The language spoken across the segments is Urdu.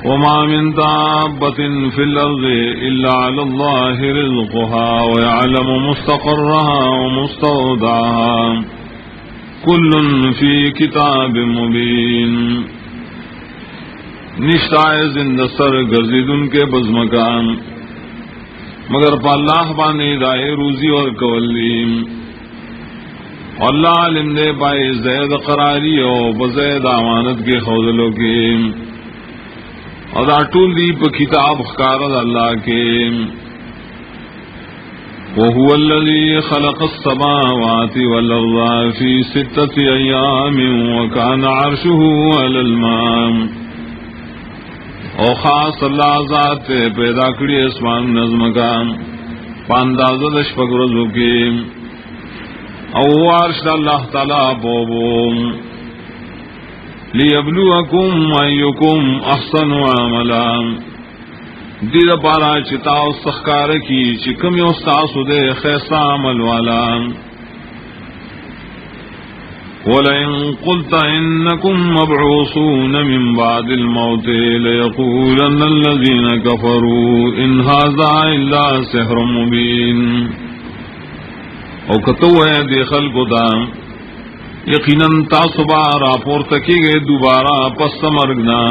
وما من دابة في الأرض إلا على الله رزقها ويعلم مستقرها ومستودعها كل في كتاب مبين. نشتائے زندہ سر گرزیدن کے بزمکان مگر پا اللہ بانے دائے روزی اور کولیم. اللہ علم دے پائے زید قراری او بزید امانت کے خوضلوں کے اور اٹول دی پا کتاب خکارد اللہ کے. وهو الذي خلق السماوات والأرض في 6 أيام وكان عرشه على الماء. او خاص اللہ ذات پیدا کری اسمان نظم کا پاندازہ دشپک رزو کی او عرش اللہ تعالی بوبوم لیبلوکم ایکم احسن عملا دید پارا چتاو سخکار کی چکم یوستاسو دے خیصا عمل والا. وَلَئِن قُلْتَ إِنَّكُمْ مَبْعُوثُونَ مِنْ بَعْدِ الْمَوْتِ لَيَقُولَنَّ الَّذِينَ كَفَرُوا إِنْ هَذَا إِلَّا سِحْرٌ مُبِينٌ. او کتو ہے دے خلقو دا یقیناً تاسبا راپور تکی گئے دوبارہ پس مرگنا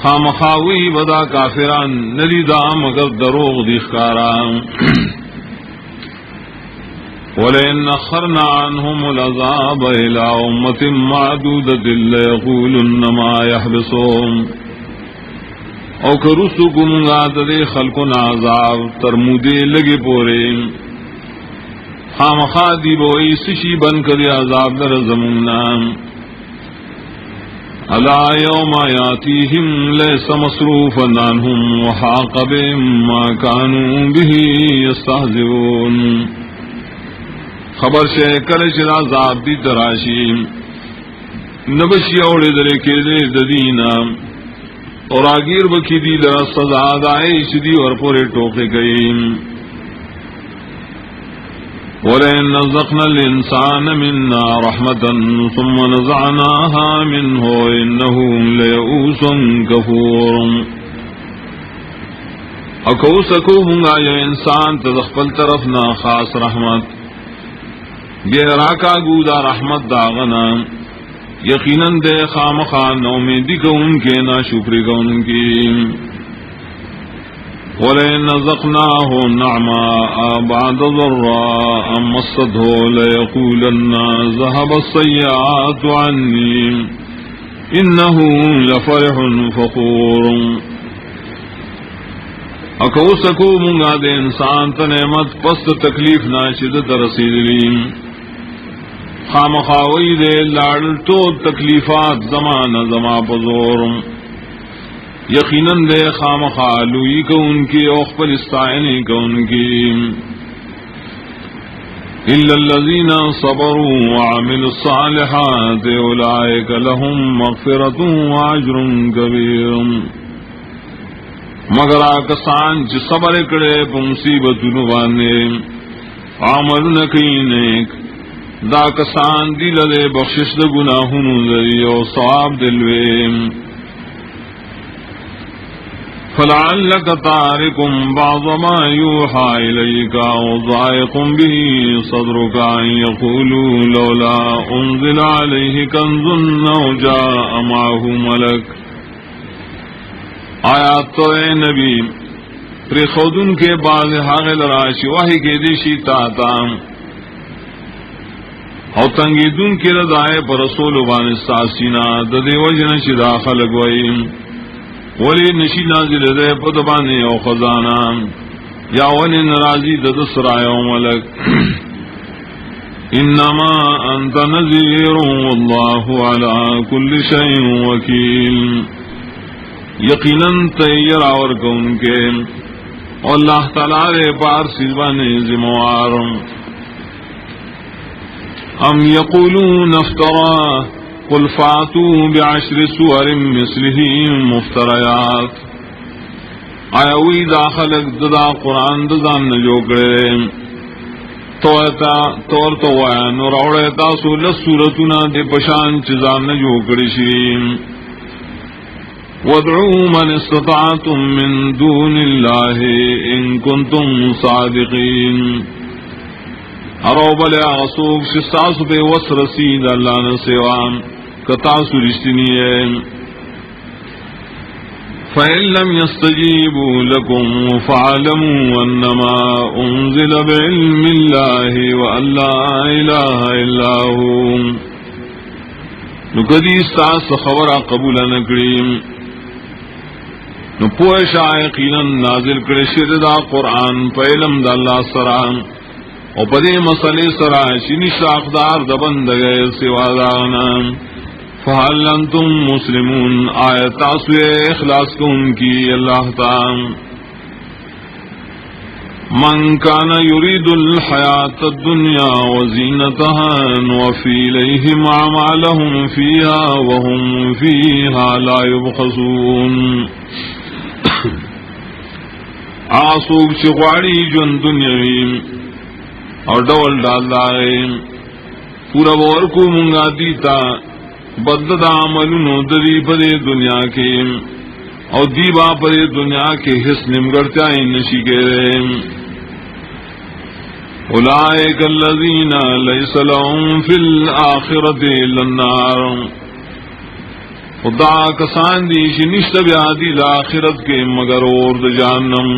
خامخاوی بدا کافران نلیدا مگر دروغ دیخکارا. وَلَئِنْ أَخَّرْنَا عَنْهُمُ الْعَذَابَ إِلَىٰ أُمَّةٍ مَّعْدُودَةٍ لَيَقُولُنَّ مَا يَحْبِسُهُمْ. او کرسو گمگا دے خلقنا عذاب ترمودے لگے پورے خامخا دی بوئی سشی بن کر عذاب در زمنا. الا یوم یاتیہم لیس مصروفا عنہم وحاق بهم ما كانوا به یستہزئون. خبر شے کلش عذاب دی تراشی نبشی اوڑے درے کے دے ددینا اور آگیر بکی دی لرا سزا دائے شدی اور پورے ٹوکے گئی. وَلَئِن نَّزَقْنَا الْإِنسَانَ مِنَّا رَحْمَةً ثُمَّ نَزَعْنَاهَا مِنْهُ إِنَّهُ لَيَئُوسٌ كَفُورٌ. اکو سکو ہونگا یہ انسان تدخپل طرف نا خاص رحمت گہرا کا گودا رحمت داغنا یقیناً دے خامخا نومیدی کو ان کے نا شکری کو ان کی. وَلَئِن نَّزَقْنَاهُ نَعْمَاءَ بَعْدَ ضَرَّاءٍ مَّسَّتْهُ لَيَقُولَنَّ ذَهَبَ السَّيِّئَاتُ عَنِّي إِنَّهُ لَفَرِحٌ فَخُورٌ. اکو سکو منگا دے انسان تنعمت پست تکلیف ناشدت رسیدلیم خامخاوی دے لاڑ تو تکلیفات زمان زما پزورم یقیناً دے خامخالوئی کو ان کی اوخبر استعینی کو ان کی. الا الذین صبروا وعملوا الصالحات اولئک لهم مغفرۃ واجر کبیر. مگر آکسان چی صبر کرے پا مصیبتونو باندے عمل نکی نیک دا کسان دل دے بخشش دا گناہونو دے و ثواب دلویم. فلعلک تارکم بعض ما یوحا الیکا وضائقم به صدرک ان یقولوا لولا انزل علیہ کنز او جاء معه ملک. آیات تو اے نبی پر خودن کے بعض حاغل راشی واہی کے دیشی تاتام او تنگیدن کی ردائے پر رسول بان ساسینا ددے وجن چی داخل گوئیم ولی نشی نازل دے پدبانی او خزانا یا ونی نرازی ددسرائے او ملک. انما انت نذیر واللہ علی کل شیء وکیل. یقیناً تیار اور کون کے اور اللہ تعالیٰ رے پار سیزبانے ذموار. ام یقولون افترا قل فاتوا بعشر سور مثله مفتریات. آیا وی داخل ددا قرآن دزان نجو کرے تو وایا نو راوړی تاسو لس سورتونه د پشان چې ځان نه جوړ کړي شي. وادعوا من استطعتم من دون الله ان كنتم صادقين. ارو بل اسوک چې تاسو به وسرسي د الله نه سوا کتا سورشتنی. فإن لم يستجيبوا لكم فاعلموا أنما أنزل بعلم الله وأن لا إله إلا هو. نو کدی استاس خبر قبول نکړي نو پوه شای یقینا نازل کړي شه دا قرآن په علم د الله سره او په دې مسلې سره چې نشه حقدار د بندګۍ سوا دانا. فهل انتم مسلمون آیت تاسو اخلاص کو ان کی اللہ تعالی. من کان یرید الحیات الدنیا وزینتها نوفی الیہم اعمالهم فیها وهم فیها لا یبخسون. آسوک چغواڑی جن دنیاوی اور ڈول ڈال دائے پورا ورکو منگا دیتا بدد عملونو دری پدے دنیا کے او دیبا پدے دنیا کے حس نمگرتائی نشی کے رہے. اولئک الذین لیس لهم فی الآخرت الا النار. خدا کسان دی شنشت بیادی الآخرت کے مگر اور جہنم.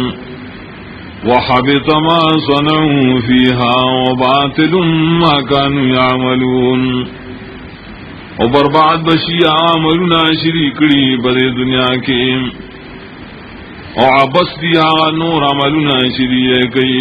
وحبط ما صنعوا فیها وباطل ما كانوا يعملون. او برباد بشی عملنا شریکڑی بدے دنیا کے او عبس دیا نور عملنا شریکی.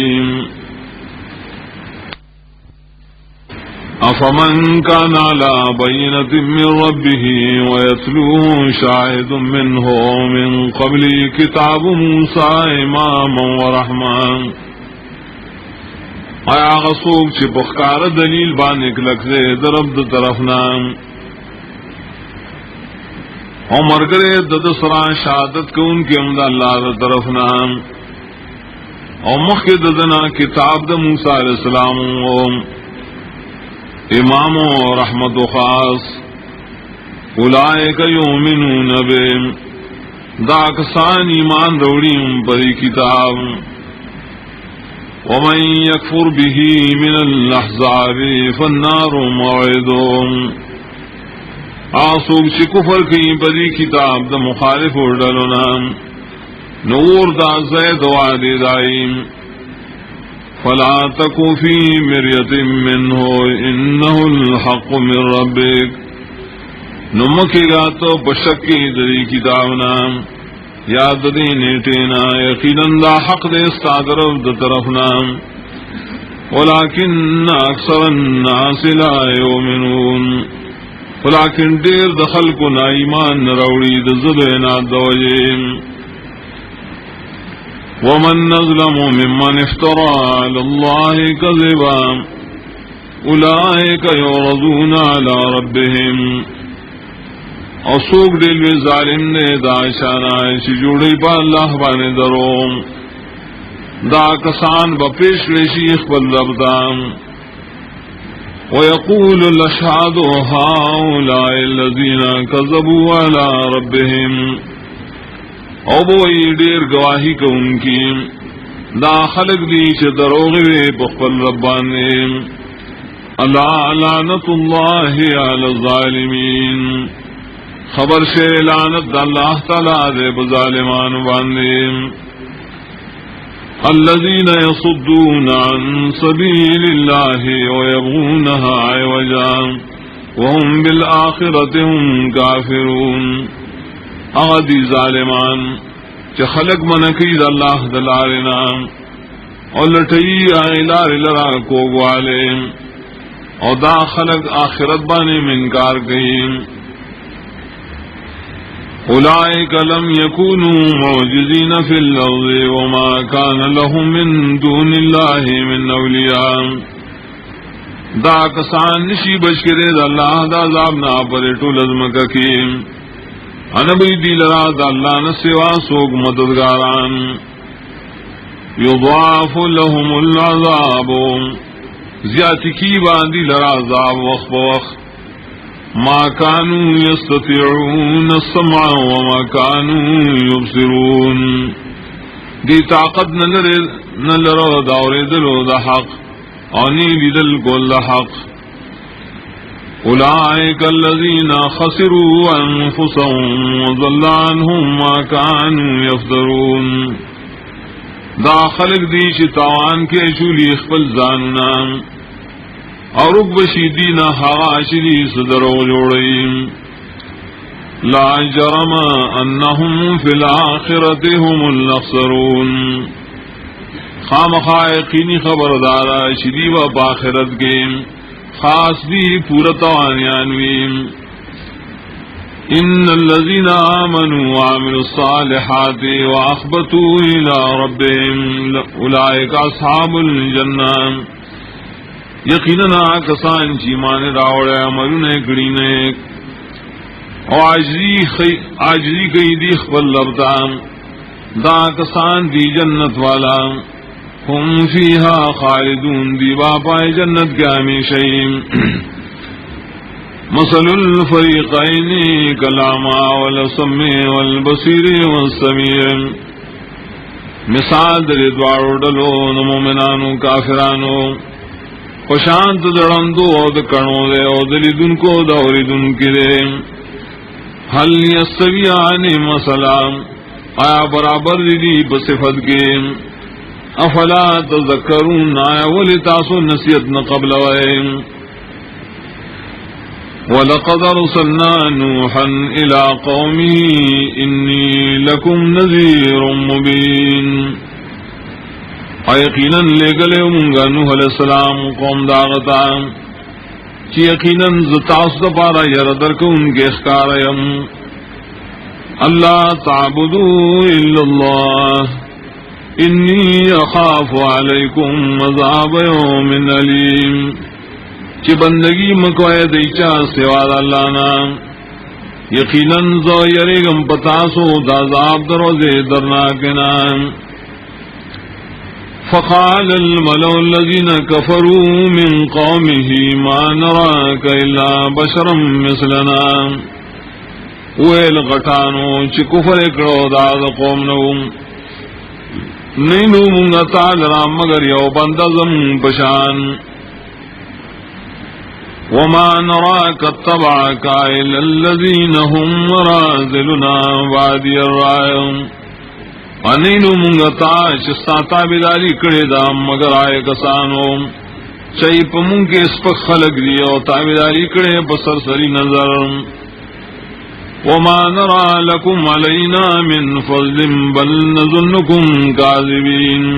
افمن کان علی بینۃ من ربه ویتلوه شاہد منه من قبل کتاب موسی اماما ورحمہ. آیا غصوب چی بخکار دلیل بانک لکھے درب د طرفنا او مرگرے دد سرا شہادت کو ان کے امد اللہ طرف نام او مخ ددنا کتاب د موسیٰ علیہ السلام او امام و رحمت و خاص. اولئک یؤمنون بہ دا کسان ایمان روڑیم پری کتاب. ومن یکفر به من الاحزاب فالنار موعدهم. آسوک چی کفر کی بدی کتاب دا مخالف اردلنا نور دا زید وعدی دائیم. فلا تکو فی مریت منہ انہ الحق من ربک. نمکی گا تو بشکی دری کتابنا یاد دی نیٹینا یقیناً دا حق دے استادرف دا طرفنا. ولیکن اکثر الناس لا یؤمنون. ولیکن دیر دخل کو نا ایمان نروڑی دزدینا دوجیم. ومن نظلم ممن افترى على الله كذبا اولئك يعرضون على ربهم. اسوک دل ظالم نے دا شانہ جوڑی پا اللہ بانے دروم دا کسان بپیش رشیخ بالربدام. ويقول الأشهاد هؤلاء الذين كذبوا على ربهم. او بوئی دیر گواہی کو ان کی دا خلق دی چھ دروغوے بخبل ربانے. الا لعنت اللہ علی الظالمین. خبر سے لعنت اللہ تعالی دے بظالمان باندے. الذين يصدون عن سبيل الله ويبغونها عوجا وهم بالآخرة هم كافرون. اغدی ظالمان چه خلق منکید اللہ دلارنا اور لٹئی آئلار لرا کوگوالے اور دا خلق آخرت بانے منکار گئیم. اولئک لم یکونوا معجزین فی الارض وما کان لهم من دون اللہ من اولیاء. دا کسان نشی بچ کرے دا اللہ دا عذابنا پر طول ازمکہ کی انبی دی لرا دا اللہ نسوا سوگ مددگاران. یضاعف لهم العذاب زیاتی کی باندی لرا عذاب وقت بوقت ما كانوا يستطيعون السمع وما كانوا يبصرون دی طاقت نلرو داوریدلو دا حق آنی لیدل کول دا حق اولئک الذین خسروا انفسهم وضل عنهم ما كانوا يفترون دا خلق دی چی تاوان کے شولی خپل ځانونه اور بشیدین حاشری صدرو جوڑیم لا جرم انہم فی الاخرت هم الاخسرون خامخا یقینی خبردارا شدی و باخرت کے خاص بھی پورتوانیانویم ان الذین آمنوا وعملوا الصالحات واخبتوا الى ربهم اولئک اصحاب الجنہ یقیناً کسان چی مان راوڑے عملونے کڑی نیک او عاجزی کئی دی خپل لبتا دا کسان دی جنت والا ہم فیہا خالدون دی باپائے جنت کے ہمیشہیم مثل الفریقین کلاما والسم والبصیر والسمیع مثال در دوارو ڈلو مومنانو کافرانو خوشانت دڑندو او دکنو دے او دلیدن کو دوریدن کی دے حل یستویان مثلا آیا برابر دی بصفت کے افلا تذکرون آیا ولی تاسو نصیحت نقبل وائے وَلَقَدْ أَرْسَلْنَا نُوحًا إِلَىٰ قَوْمِهِ إِنِّي لَكُمْ نَذِيرٌ مُبِينٌ یقیناً لے گلے منگا نوح علیہ السلام قوم داغتا چی یقیناً زتاس دپارا یردر کو ان کے اخکاریم اللہ تعبدو الا اللہ انی اخاف علیکم عذاب یوم علیم چی بندگی مکوئے دیچا سواد اللہ نام یقیناً زو یریگم پتاسو دا عذاب دروزے درناکنا فقال الملأ الذين كفروا من قومه ما نراك إلا بشرا مثلنا ويل غټانو چې کفر کړو دا قوم نو نینو مونږ تعالی را مگر یو بنده زم بشان وما نراك اتبعك إلا الذين هم راذلنا وادي الرائم انینو منگتا چستا تابداری کڑی دا مگر آئے کسانو چاہی پا منگ کے اسپک خلق دیا و تابداری کڑی بسر سری نظر وما نرا لکم علینا من فضل بل نظنکم کاذبین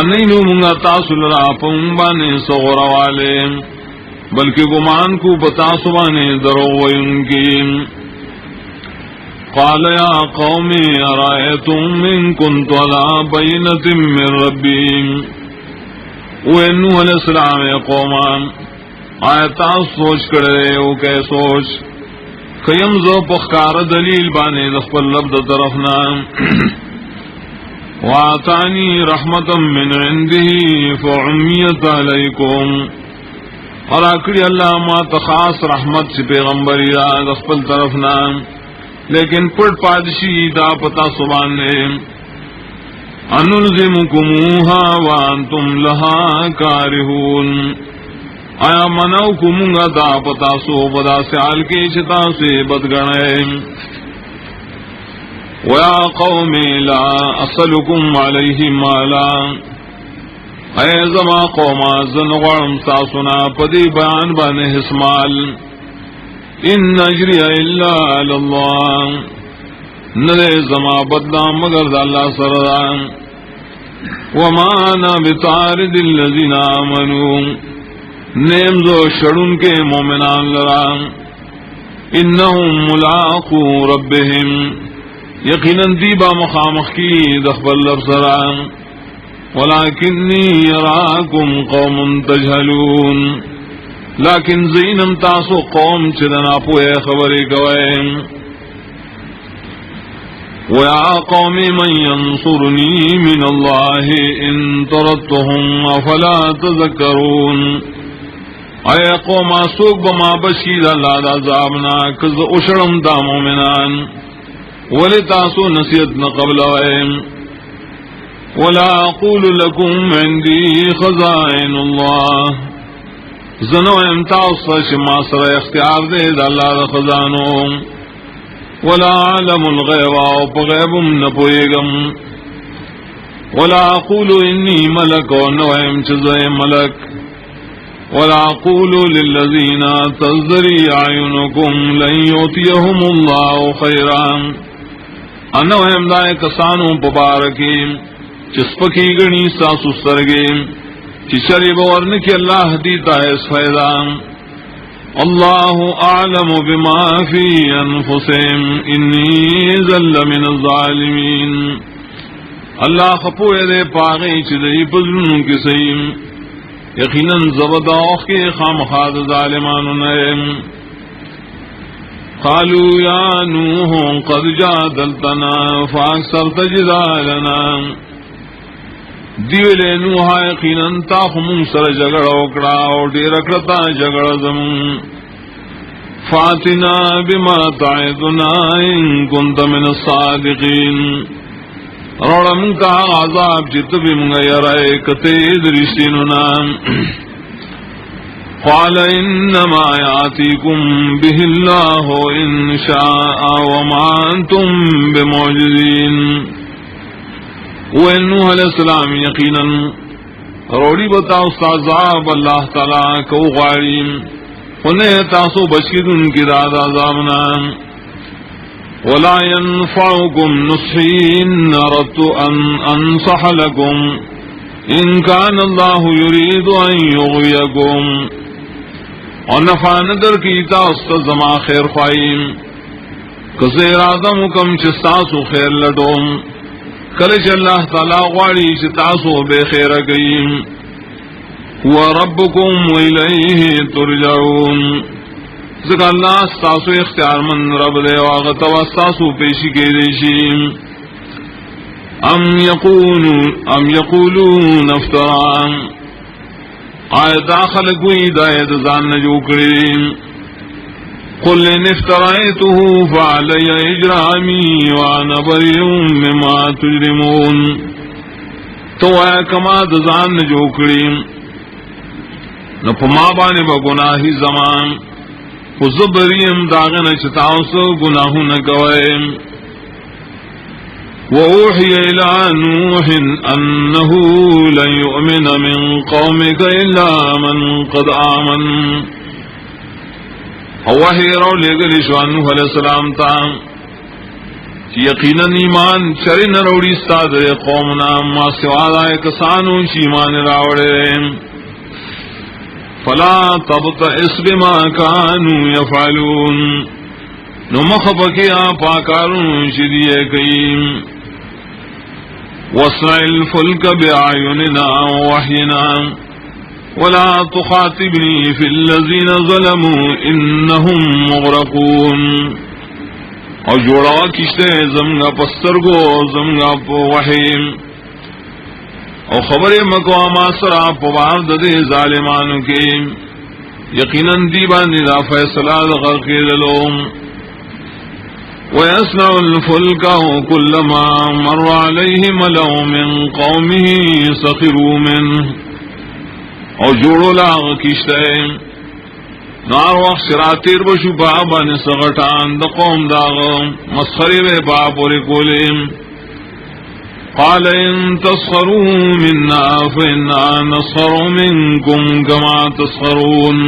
انینو منگتا سلرا پا منبانے صغر والے بلکہ گمان کو بتاسو بانے درو وینکین قال يا قوم أرأيتم إن كنت على بينة من ربي وإنه علیہ السلام یا قومان آیتا سوچ کرے او کہ سوچ قیم زو پخکار دلیل بانے دخپل لبد طرفنا وآتانی رحمتا من عنده فعمیت علیکم اور آکری اللہ ما تخاص رحمت سے پیغمبری را دخپل طرفنا لیکن پٹ پادشی دا پتا سبان نے انلزمکموها وانتم لها کارہون آیا منعوکمونگا دا پتا سو بدا سیال کے چتا سے بدگنے ویا قوم لا اصلکم علیہ مالا اے زما قوما زنغرم ساسنا پدی بیان بانے حسمال ان اجری الا علی اللہ نرے زما بدلا مگر دا اللہ سردان وما انا بطارد الذین آمنوا نیمزو شڑن کے مومنان لران انہم ملاقو ربهم یقیناً دیبا مخامخ کی دخبل لرسران ولکنی یراکم قوم تجہلون لیکن زینم تاسو قوم چدنا پوئے خبری کوئے وَيَا قَوْمِ مَنْ يَنْصُرُنِي مِنَ اللَّهِ إِنْ طَرَدتُّهُمْ أَفَلَا تَذَكَّرُونَ اے قوم سوک بما بشیر اللہ دا عذابنا کز اشرم دا مومنان ولی تاسو نصیحت نہ قبل وائم ولا اقول لكم عندي خزائن الله زنو امتاز شما سر اختیار دے دا اللہ دا خزانو ولا علم الغیب او پغیبم نپویگم ولا اقول انی ملک و نویم چزای ملک ولا اقول للذین تزدری اعینکم لن یؤتیہم اللہ خیرا انویم دائے کسانو پبارکیم چسپکی گنی ساسو سرگیم چشری بورن کی اللہ دیتا ہے اس فیضان اللہ اعلم بما فی انفسهم انی ذل من الظالمین اللہ خپوئے دے پاگئی چدئی پزنوں کی سیم یقیناً زبداؤخ کے خامخاد ظالمان نیم قالوا یا نوح قد جادلتنا فاکثرت جدالنا دیولے نوحا یقیناً تاخمون سر جگڑ وکڑا اور دیر اکڑتا جگڑ زمون فاتنا بما تعدنا ان کنت من الصادقین روڑا منکا عذاب جت بمگا یرائے کتید رشتیننا قال انما یاتیکم به اللہ ان شاء وما انتم بمعجزین نوح علیہ السلام یقیناً روڑی بتاؤ عذاب اللہ تعالیٰ کو غاریم انہیں تاسو بشیر ان کی داد عذابنا ولا ينفعكم نصحي إن أردت أن أنصح لكم إن كان الله يريد أن يغويكم ونفع ندر کی تاسو زما خیر خواہیم کسے ارادہ مکم چستاسو خیر لٹوم کلچ اللہ تعالی غواړي چې تاسو به خیر کړئ هو ربکم والیه ترجعون ذکر اللہ تاسو اختیار من رب دے واغ تاسو پیشی کې دي شي ام یقولون افترا آیا داخل کوئی دایت ځان نه جوړ کړی قل ان افترائته فعلي اجرامي وانا بريء مما تجرمون تو اے کما دزان جو کریم نو پما باندې به گناہی زمان خو زبریم داغه نه چتاوسو گناہو نه کوي وأوحي إلى نوح أنه لن يؤمن من قومك إلا من قد آمن وحی رو لے گلی شوان نوح علیہ السلام تا یقیناً ایمان چری نروڑی استاد قومنا ما سوادائے کسانو شیمان راوڑے فلا تبتئس بما کانو یفعلون نمخبکی آپا کارون شدیئے کئیم وَاصْنَعِ الْفُلْكَ بِأَعْيُنِنَا وَوَحْيِنَا وَلَا تُخَاطِبْنِي فِي الَّذِينَ ظَلَمُوا إِنَّهُمْ مُغْرَقُونَ اور جوڑا کشتے زمگا پسترگو زمگا پو وحیم اور خبر مقواما سرا پوار ددے ظالمانو کے یقیناً دیبانی دا فیصلہ غرقی دلوم وَيَصْنَعُ الْفُلْكَ كُلَّمَا مَرَّ عَلَيْهِ مَلَأٌ مِّن قَوْمِهِ سَخِرُوا مِنْهُ اور جوڑو لاغ کشتے نار وقت شراتیر بشو بابا نسغٹان دا قوم داغ مسخری بے بابوری کولیم قال ان تسخروا منا فإنا نسخر منكم كما تسخرون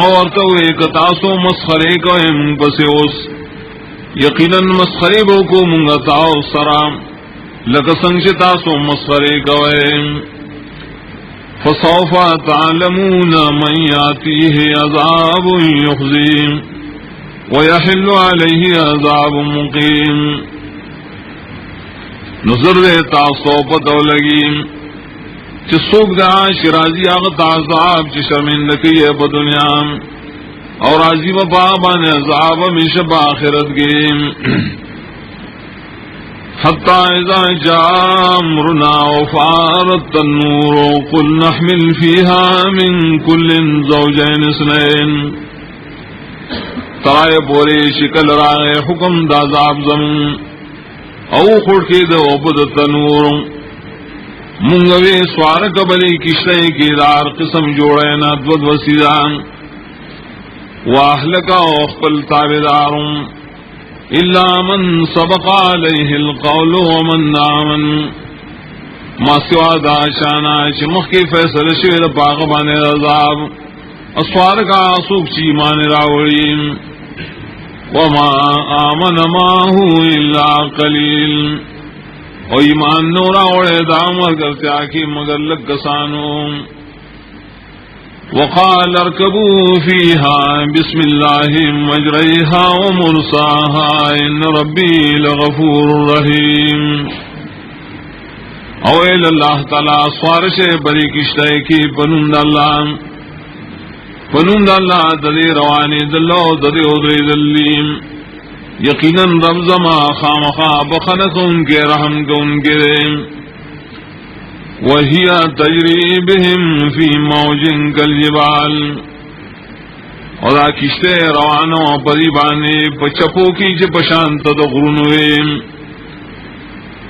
اور تو ایک تاسو مسخری کو ام بسیوس یقینا مسخری بو کو منگا تاو سرام لکسنگ تاسو مسخری کو فسوف تعلمون من يأتيه عذاب يخزيه ويحل عليه عذاب مقيم نظر تاسو پتو لگی چه سوک دا شرازی آغت عذاب چه شرمندکی ہے پا دنیا اور عذیب بابان عذاب میشب آخرت گیم حتى إذا جاء أمرنا وفارت النور قل نحمل فيها من كل زوجين اثنين ترائے پوری شکل رائے حکم دا عذاب زمون او خڑکی دا عبد تنور منگوی سوار کبلی کشتے کی دار قسم جوڑینا دود وسیدان واہلکا اخپل تابدارم الا من سبق علیہ القول ومن آمن ما سوا دا شانا چمخ کی فیصل شویر پاقبان عذاب اسوار کا سوک چی مان راوڑین وما آمن ماہو الا قلیل و ایمان نورا اوڑے دامر کرتے آکی مگر لگ کسانو وقال اركبوا فيها بسم الله مجريها ومرساها إن ربي لغفور رحيم اویل اللہ تعالی سوارش بری کشتے کی پنند اللہ ددی روانی دلو ددی ادری دلیم یقیناً رب زما خامخا بخنک ان کے رحم کو ان کے وَهِيَ تَجْرِي بِهِمْ فِي مَوْجٍ كَالْجِبَالِ اور کشتے روانو پریبانے پچپو کی چپشانت دغرنویم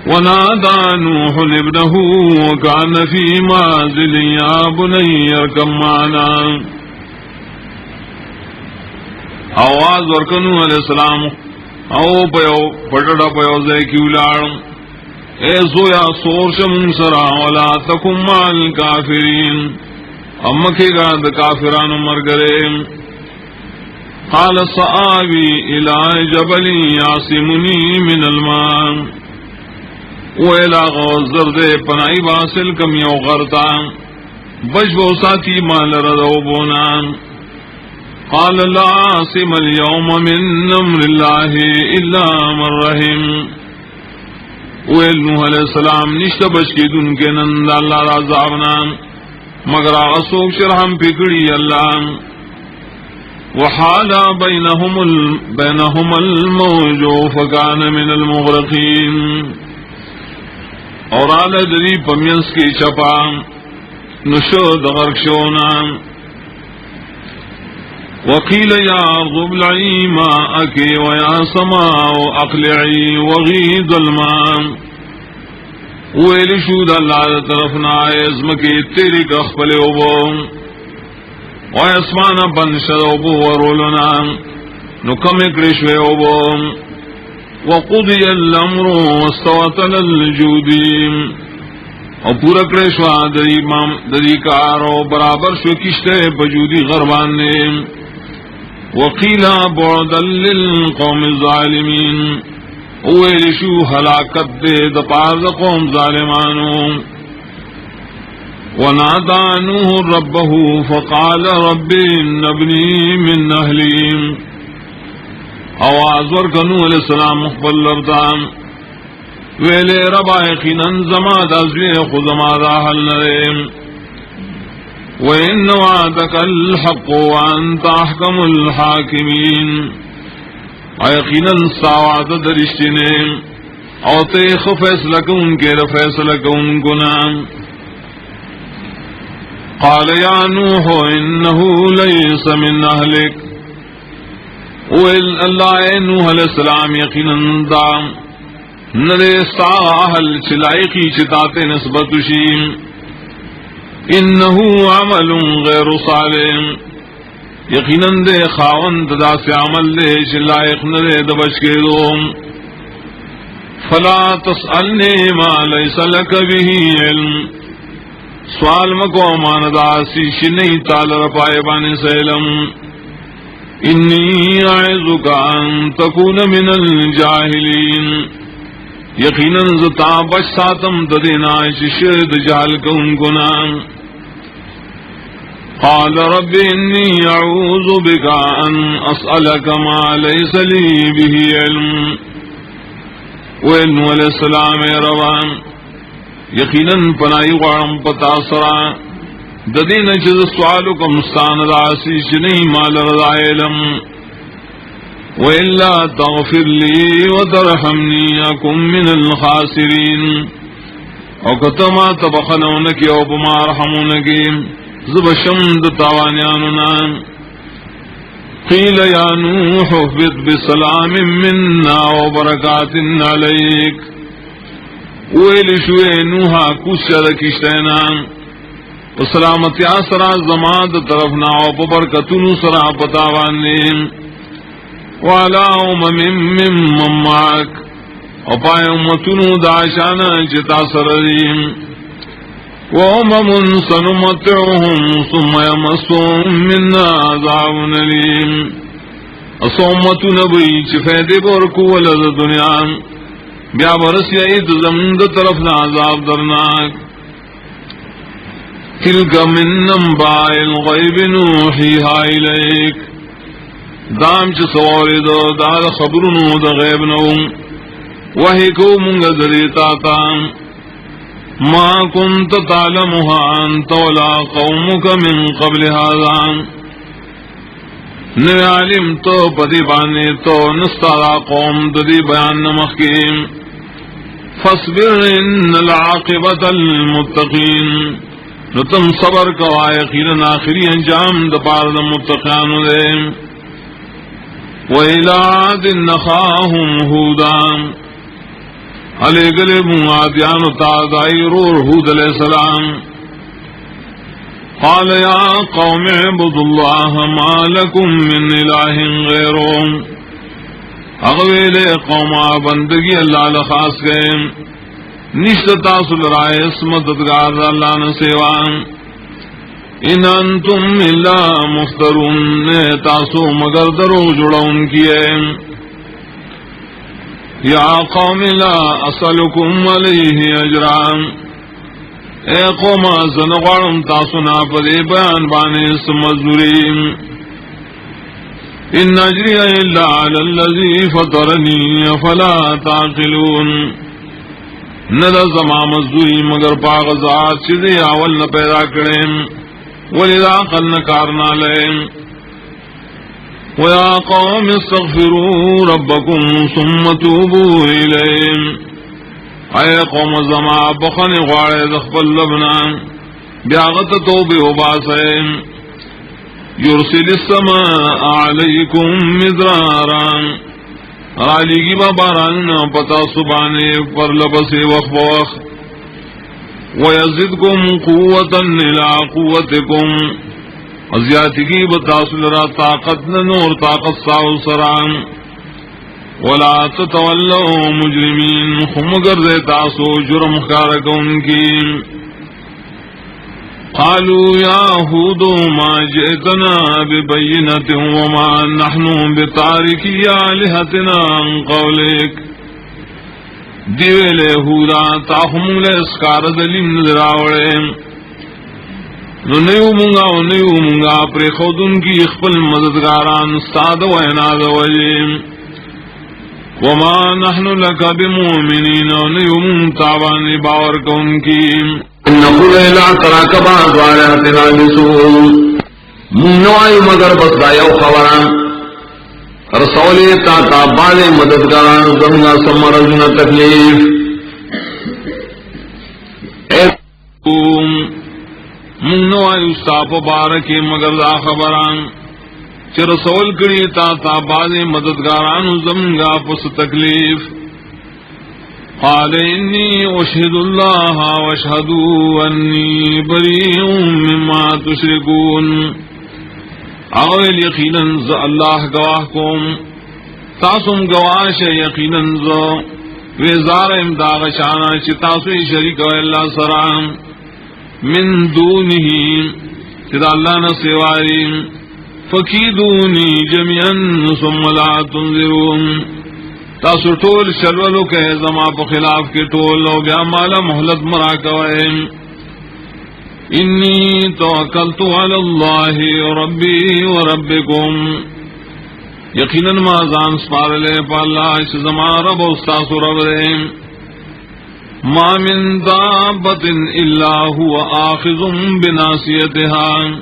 وَنَادَى نُوحٌ ابْنَهُ وَكَانَ فِي مَعْزِلٍ يَا بُنَيَّ ارْكَبْ مَعَنَا آواز ورکنو علیہ السلام او پیو پٹڑا پیو زے کیولار اے زویا سور شمون سرا ولا تکم مال کافرین امکے گا دا کافران مرگرے قال سآوی الى جبل یاسمنی من الماء ویلا غوزر دے پنائی باسل کم یو غرطا بجبو ساتی مال ردو بونا قال لا عاصم اليوم من امر الله الا من رحم ویل نوح علیہ السلام نشتا بچ کی دن کے نند اللہ رازابنا مگر آسوک شرحم پکڑی اللہ وحالا بینہم الموج فکان من المغرقین اور آل دری پمینس کی چپا نشد غرقشونا وقیل یا ارض ابلعی ماءکی ویا سماء اقلعی وغید الماء ویلی شود اللہ طرفنا ازمکی تیری کخپل اوبو ویسمانا بنشد اوبو ورولنا نکم اکرشوی اوبو وقضی الامر واستوتل الجودیم اور پورا کرشوا دری کارو برابر شو کشتے بجودی غربان نے وقیلا بعدا للقوم الظالمین اویلشو ہلاکت دے دپار قوم ظالمانو ونادى نوح ربه فقال رب إن ابني من أهلي آواز ورکنو علیہ السلام مخبر لردام ویلے ربا یقیناً زماد ازوی خودما دا حل نریم وَإِنَّ وَعْدَكَ الْحَقُّ وَأَنْتَ أَحْكَمُ الْحَاكِمِينَ یقیناً ساوعد درشتنے اور تیخ فیصلہ کن کے فیصلہ کن گنام قال يا نوح إنه ليس من أهلك والله نوح علیہ السلام یقیناً دام نرے سا اہل چلائقی چتاتے نسبت شیم انه عمل غیر صالح یقیناً دے خاوند دا سے عمل دے چلائق نرے دبچ کے دوم فلا تسألنی ما لیس لک به علم سوال مکو ماندہ سیشی نہیں تالر پائے بانے سیلم انی اعظک ان تکون من الجاہلین یقیناً زتا بچ ساتم ددینا شرد جہل کن گناہ قال رب انی اعوذ بک ان اسألک ما لیس لی به علم وینو علیہ السلام روان یقیناً پنائی غارم پتا سرا ددین چیز سوالو کم ستان راسی چنی مال رضا علم وإلا تغفر لي وترحمني أكن من الخاسرين او کتما تبخنونك او بما رحمونك زبشمد تاوانياننا قيل يا نوح اهبط بسلام منا وبركات عليك ويل شوئ نوحا كوشد کشتینا وسلامتی آسرا زمان دا طرفنا وبرکتنو سرا پتاوانیم وعلى من معك او پای امتنو داشانا جتا سردیم وامم سنمتعهم ثم يمسهم منا عذاب أليم اسومتو نبی چی فیدے برکو ولد دنیا بیا برسی اید زمد طرفنا عذاب درناک تلک من انباء الغیب نوحیها الیک دام چی سواری دو دار خبرنو دا غیب نو وحی کو منگا دریتا تا ما كنت تعلمها انت ولا قومك من قبل هذا نو علم تو پدی بانے تو نستارا قوم ددی بیان نمخیم فاصبر ان العاقبت المتقین نو تم صبر کوا یقینا آخری انجام دپار دا متقیان دے وَإِلَىٰ عَادٍ أَخَاهُمْ هُودًا علی گلے معادیان تازائی رور ہود علیہ السلام قال یا قوم اعبدوا اللہ ما لکم من الہ غیرون اغویل قوما بندگی اللہ لخاص گئے نشت تاصل رائے اسمتدگار اللہ نسیوان ان انتم الا مفترون تاسو مگر درو جڑون کیے یا قوم لا اسألکم علیہ اجران اے قوم زنغارم تاسونا پدے بیان بانے سمزوریم ان اجری الا علی اللذی فطرنی فلا تعقلون ندہ زمان مزوری مگر پاغذات چیزیں اول نہ پیدا کریں ولذا عقل نکارنا لیں وَيَا قَوْمِ اسْتَغْفِرُوا رَبَّكُمْ ثُمَّ تُوبُوا إِلَيْهِ اے قوم زما بخن غواړي د خپل لبنا بیاغت توبه وباسه يرسل السماء عليكم مدرارا علیگی با باران پتا سبانے پر لبسے وخبوخ وَيَزِدْكُمْ قُوَّةً إِلَىٰ قُوَّتِكُمْ ازیاتگی بتاصل را طاقت نور طاقت ساو سران ولا تتولوا مجرمین خمگر دے تاسو جرم خارکون کی قالوا یا ہود ما جئتنا ببینت وما نحن بتارکی آلہتنا عن قولک دیوے ہودا تاہم لے اسکار دلیم نظراوڑے نو نیو مونگا پر خودن کی اخپل مددگاران استاد و عناد وجیم وما نحن لکا بمؤمنین و نیو مونتابان باور کون کی نقول لا تراک بعض آیاتنا بسوء منوائی مگر بس دایو خبران رسولی تا بعض مددگاران زمنا سمرزنا تکلیف منو استاپ بارک مگر دا خبران چ رسول کڑی تا باز مددگاران زمگا پس تکلیف قال انی اشهد اللہ واشهدوا انی بریء مما تشرکون اول یقینا ز اللہ گواہ کوم تاسم گواش یقینا ز وزار امداغ شانا چ تاسو شریک اللہ سلام من دونه تدا اللہ نہ سواری فکیدونی جميعا ثم لا تنظرون تاسو ټول شلولو کہ زما په خلاف کې ټول او بیا مالا مهلت مرا کوي انی توکلت علی الله ربی وربکم یقینا ما ځان سپارلې په الله چې زما رب او تاسو رب دې ما من دابة إلا هو آخذ بناصيتها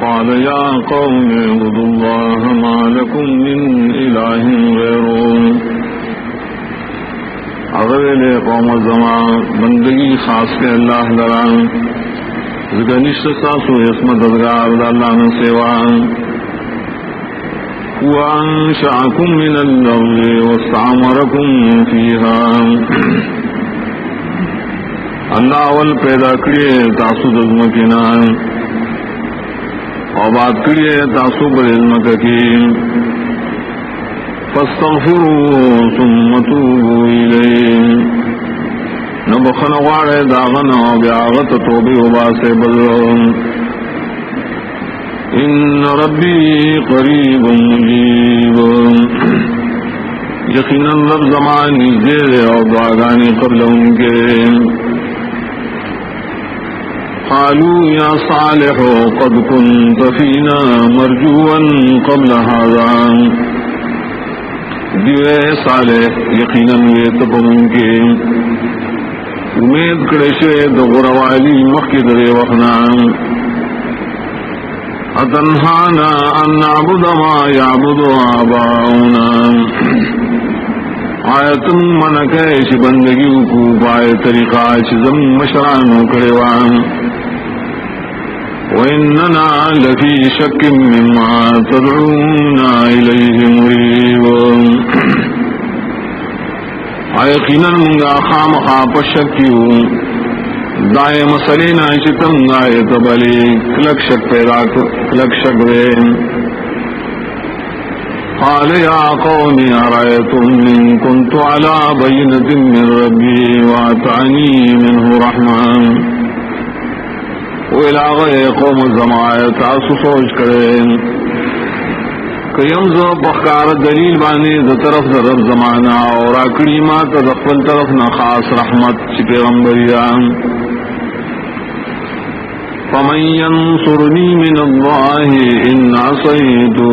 قال يا قوم اعبدوا الله ما لكم من إله غيره اغویل قوم زمان بندگی خاص کے اللہ لران زگنشت ساسو اسم ددگار اللہ من سیوان وانشأكم من الأرض واستعمركم فيها اللہ اول پیدا کریے تاسو دزمکینا اور بات کریے تاسو پر علم کی فاستغفروا ثم توبوا الیہ نبخن غاڑے داغن و بیاغت توبی وباسے بلون ان ربی قریب مجیب یقینا رب زمانی زیر اور دعاگانی قبل ان کے قالوا يا صالح قد كنت فينا مرجوا قبل هذا دیوے صالح یقینا ویتبن کے امید کرشے دغروالی مخد رے وخنا اتنہانا ان نعبد ما يعبد آباؤنا آیتن منکیش بندگیو کو پائے طریقہ چزم مشرانو کریوان وإننا لفي شك مما تدعونا إليه مريب يقينا منغا خامخا پشکیو دائے مسلینا چتم آیت بلی کلک شک پیدا کلک شک وین قال يا قوم أرأيتم إن كنت على بينة من ربي وآتاني منه رحمة ویلاغ قوم زمایت آسو سوچ کریں کہ یمزو بخکار دلیل بانی دا طرف دا رب زمانا اور آکڑی ما تا دخل طرف نخاص رحمت چی پیغمبریان فمن ینصرنی من اللہ ان عصیتو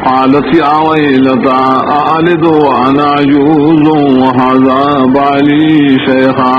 قالت يا ويلتى أألد وأنا عجوز وهذا بالي شيخا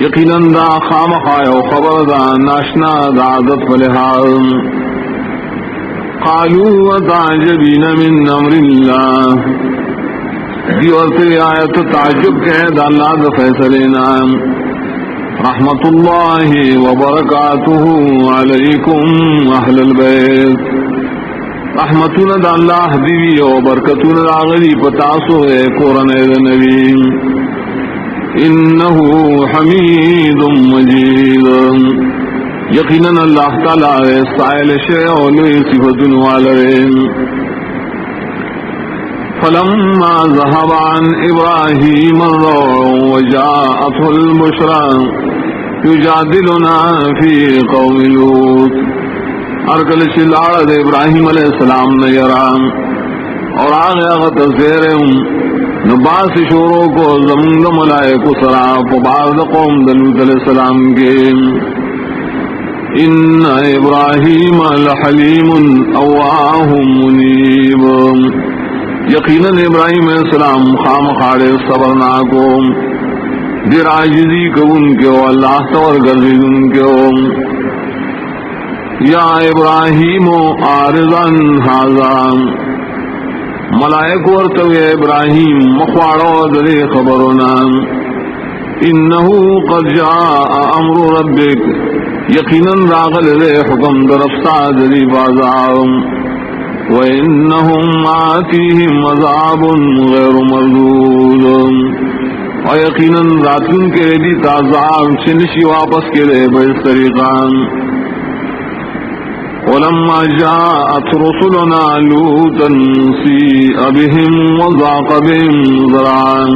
یقیناً دا خامخای و خبر دا ناشنا دا عادت فلحاظ قالوا وتعجبین من امر اللہ دیورتے آیت تعجب کے دا اللہ دا فیصلینا رحمت اللہ وبرکاتہ علیکم اہل البیت رحمتنا دا اللہ دیوی و برکتنا دا غری پتاسو اے قرآن نبی انہو حمید مجید یقیناً اللہ تعالی سائل شیعون صفت والرین فلما ذهب عن ابراہیم الروع وجاءته البشرى یجادلنا فی قوم لوط ارکل شلال ابراہیم علیہ السلام نے یرام اور آگے آغت زیرہم نباس شوروں کو زمین ملائکو سراپ و بعض قوم دلوت علیہ السلام کے ان ابراہیم لحلیم اواہ منیب یقیناً ابراہیم علیہ السلام خام خاڑے صبرناکو دیر عاجزی کو ان کے اللہ تور گردید ان کے یا ابراہیم عارضاً حاضان ملائک ورتو ابراہیم مخواڑو دلے خبرنا انہو قد جاء امر ربک یقیناً راغل دے حکم درفتا دلی بازارم وَإِنَّهُمْ آتِيهِمْ عَذَابٌ غَيْرُ مَرْدُودٌ وَيَقِينًا راتن کے دی تعذاب چنشی واپس کے لئے بس طریقان وَلَمَّا جَاءَتْ رُسُلُنَا لُوطًا سِيءَ بِهِمْ وَضَاقَ بِهِمْ ذَرْعًا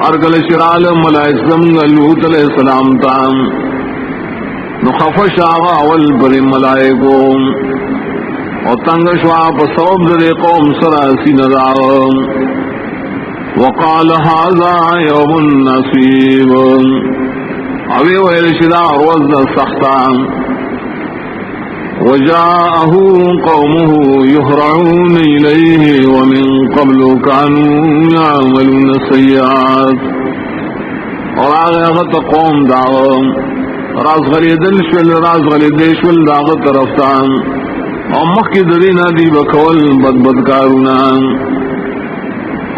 ارگل شرال ملائک زمگ لوط علیہ السلام تام نخفش آغا اول پر ملائکو اور تنگ شواب صوب در قوم سراسی نداغم وقال هذا يوم نصیب اوی ویل شدا روز سختان وجاءه قومه يهرعون إليه ومن قبل كانوا يعملون السيئات اور آگے اغت قوم داغم راز غلیدل شول داغت طرفتان اور مخی درینا دی بکول بدکارونا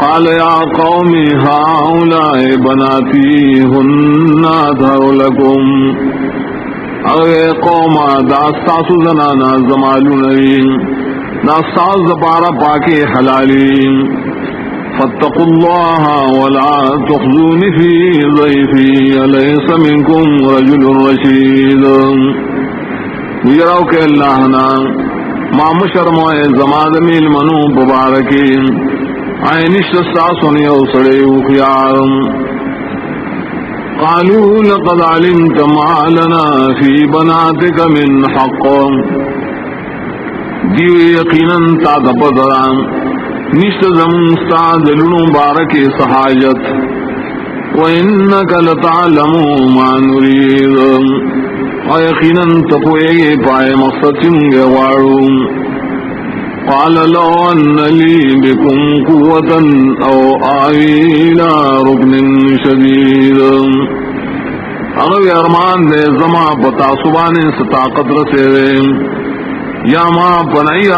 قال یا قوم هؤلاء بناتی هن اطہر لکم اغی قوم داستاسو زنانا زمالونوین داستاس دپارا پاکی حلالین فاتقوا اللہ ولا تخزون فی ضیفی الیس منکم رجل رشید ویراو کہ اللہ نا ما مشرموئے زمان میل منو مبارکین عینشت ساسونی او سڑے اخیارم قالوا لقد علمت ما لنا في بناتك من حق دیو یقینا تا دپدران نشت زمون استاد لنو بارک صحاجت وانك لتعلم ما نريد ويقينا تقوی پائے مقصد چنگے وارو قال لو ان لي بكم قوة او آوي الى ركن شديد اغوی ارمان دے زما پتا سبانے ستاقت رسے یا ما پنائی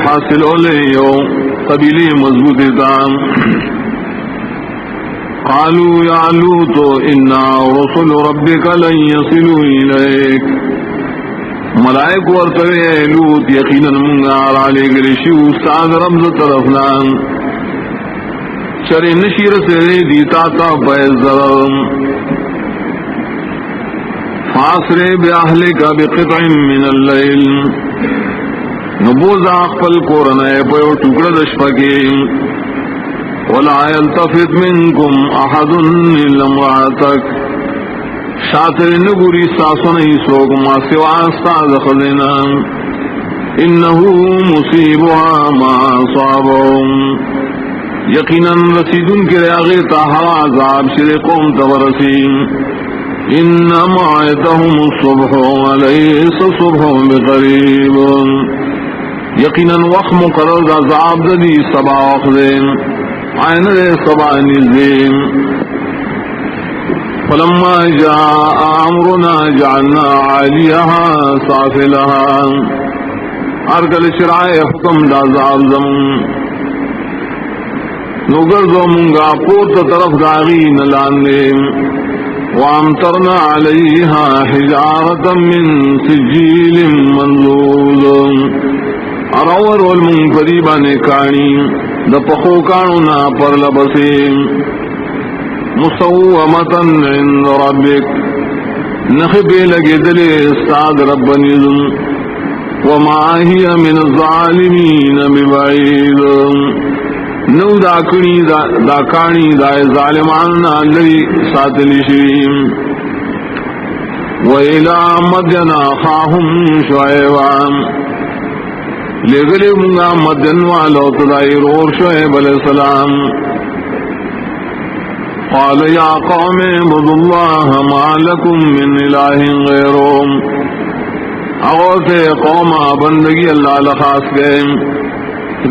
حاصل لے یو قبیلی مضبوطی تام قالوا يا لوط إنا رسل ربك لن يصلوا إليك ملائک ورتوی لوط یقینا منگا علی گرشیو استاد رمز طرفنا چر نشیر سے دیتا تا بیزرم فاسر باہلک بقطع من اللیل نبوز اقبل قرآن پیو ٹکڑ دشپکی ولا يلتفت منكم احد الا امرأتك شاطر نگوری ساسن ایسوک ما سوا استاد خزینا انه مصیبها ما صابهم یقینا رسیدن کے آغیتا ہوا عذاب شر قوم تورسیم ان موعدهم الصبح وليس الصبح بقریب یقینا وقت مقرر عذاب دی سبا وقت دین عین دے سبا نزیم فلما جاء أمرنا جعلنا عاليها سافلها ارکل شرائع حکم دا عذاب زمون نگرزو منگا پورت طرف داغین لاندے وامطرنا علیہا حجارتا من سجیل منضود ارور والمن قریبان کانی دا پخو کانونا پر لبسیم مصومتا عند ربک نخبی لگی دلی استاد رب نظم وما هي من الظالمين ببعيد نو دا کانی دا ظالمان لری ساتلی شویم وإلى مدين أخاهم شعيبا لغلی منگا مدین والو تدائی رور شعیب علیہ السلام قال یا قوم اعبدوا اللہ ما لکم من الہ غیرهم اغوث قوما بندگی اللہ لخاص گئے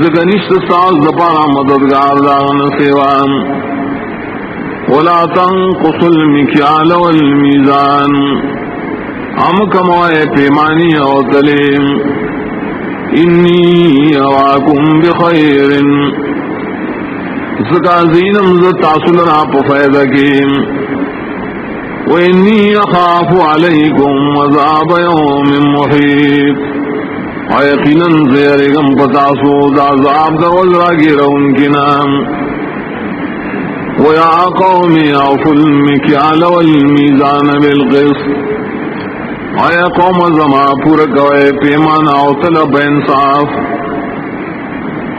زکنشت ساز دپارا مددگار داغن سیوان ولا تنقصوا المکیال والمیزان ام کموائے پیمانی او تلیم انی اراکم بخیر زکا زینم زتاصل را پفیدکیم وإني أخاف عليكم عذاب يوم محيط ويقينا زيركم فتاسو عذاب والراجر انكنا ويا قوم أوفوا المكيال والميزان بالقسط ويا قوم زما پورک ويپيمان أوتل بإنصاف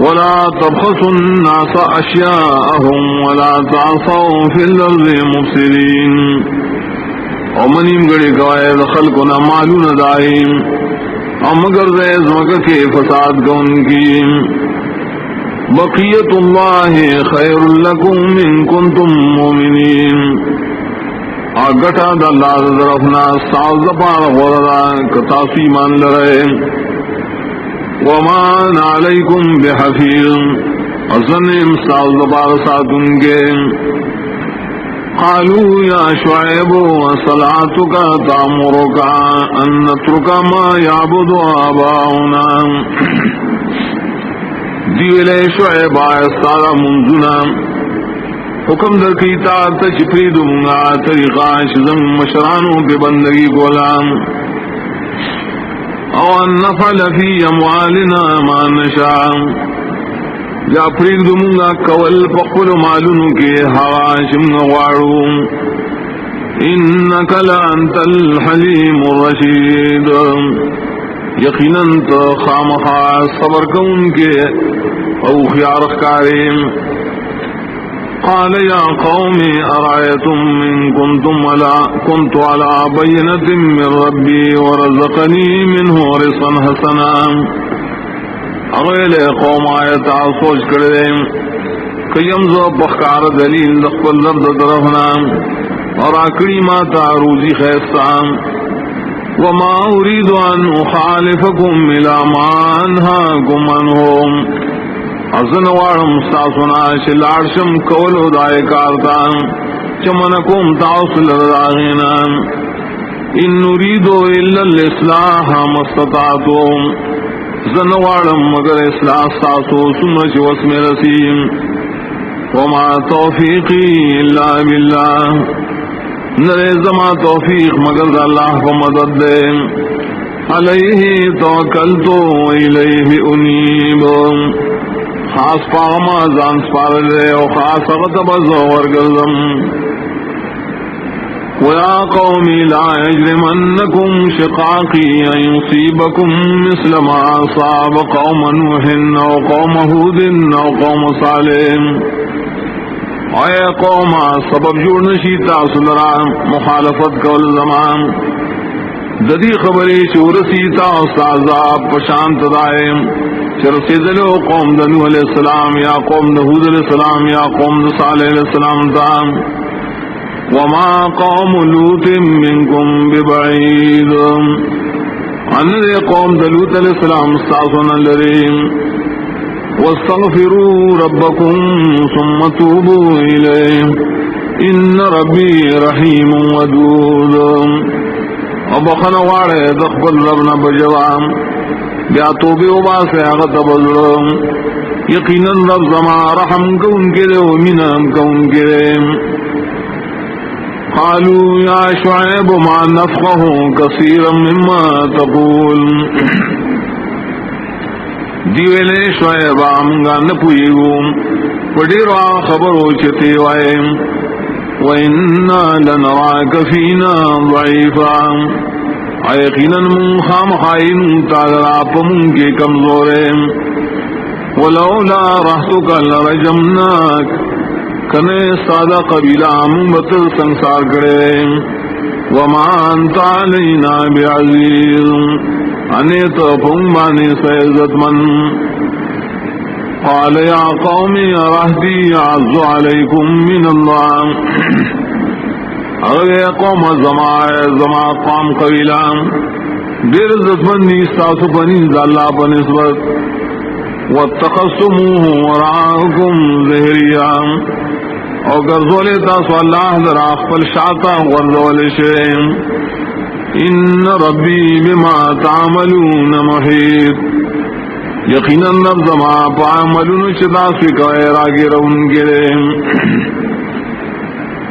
ولا تبخسوا الناس أشياءهم ولا تعصوا في الأرض مفسدين ومنیم گڑی گوائے خلقنا معلون دائیم مگر زیز مکہ کے فساد گون کی بقیت اللہ خیر لکم من کنتم مومنین آگٹا دا اللہ ذرفنا ساز پار غردا کتاسی مان لرے ومان علیکم بحفیظ ازنیم ساز پار ساتن کے قالوا يا شعيب وصلاتك تأمرك أن نترك ما يعبد آباؤنا دیوئے شعیب آئستارا منزنا حکم در کیتا تچپری دونگا طریقہ شزم مشرانوں کے بندگی غلام او ان نفعل فی اموالنا ما نشاء یا پریگ دمونگا کول پقل معلوم کے حواشم غوارو انکا لانت الحلیم الرشید یقینا تو خامخا صبر کون کے او خیار اخکاریم قال یا قوم ارائیتم من كنت على بینت من ربی ورزقنی منه رزقا حسنا اغیل قوم آیتا سوچ کردے کیم زو بخکار دلیل دخل لرد درفنا اور آکڑی ماتا روزی خیستان وما اريد ان اخالفكم الى ما انهاكم عنهم ازن وارم ساسنا شلارشم کولو دائے کارتان چمنکم تاوصل رداغینا ان نريد الا الاصلاح ما استطعتم زنوارم مگر اصلاح ساسو سمرچ واسم رسیم وما توفیقی الا باللہ نرے زما توفیق مگر اللہ کو مدد دے علیہ توکلتو الیہ انیب خاص پاما زان سپار دے و خاص غطب زور گردم وَيَا قَوْمِ لَا يَجْرِمَنَّكُمْ شِقَاقِي أَن يُصِيبَكُم مِّثْلَ مَا أَصَابَ قَوْمَ نُوحٍ أَوْ قَوْمَ هُودٍ أَوْ قَوْمَ صَالِحٍ اے قوم سبب جوڑ نشیتا سلرا مخالفت کول زمان جدی خبری چورسیتا استعذاب پشانت دائم چرسیدلو قوم دنو علیہ السلام یا قوم دہود علیہ السلام یا قوم صالح علیہ السلام دام وما قوم لوط منكم ببعيد ان قوم لوط علیہ السلام استعصنا لریم واستغفروا ربكم ثم توبوا إليه ان ربی رحیم ودود او بخن واڑے دخبل ربنا بجوام بیا توبه و باسه آغا تبزرم یقینا رب زما رحم کون کرے و منام کون کرے قالوا یا شعیب ما نفقه کثیرا مما تقول دیویلے شعیب آمگا نپوئیگو پڑیرا خبرو چتے وائم وَإِنَّا لَنَرَاكَ فِينَا ضَعِيفًا ایقیناً من خام خائن تعالیٰ پمون کے کمزوریں ولولا رحتك لرجمناك کنے سادہ قبیلہ من بطل سنسار کرے وما انت علینا بعزیز انیت پنبانی سیزت من قال یا قوم رہدی اعز علیکم من اللہ اگر قوم زما قوم قبیلہ دیر عزت مندی استاسو پنیز اللہ پنسبت واتخصموه وراءکم ظہریا او گرزول تاسو اللہ در اخفل شاعتا غرزول شئیم ان ربی بما تعملون محیط یقینا رب زما پعملون چتاسوی کوئے راگی رون گرے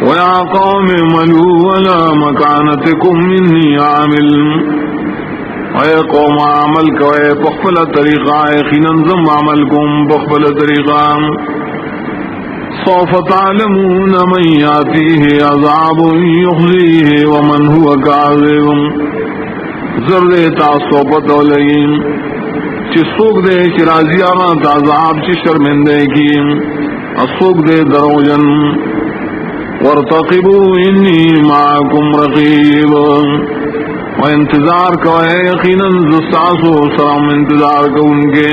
ویا قوم ملو ولا مکانتکم منی عامل اے قوم عمل کوئے بخفل طریقہ یقینا زم عملکم بخفل طریقہ سوف تعلمون من یاتیہ عذاب یخزیہ ومن هو کاذب زرد تاسو پتولین چی سوک دے چی راضی آران تعذاب چی شرمندے کی اسوک دے دروجن وارتقبو انی معاکم رقیب و انتظار کوئے یقینا زستاسو سلام انتظار کو ان کے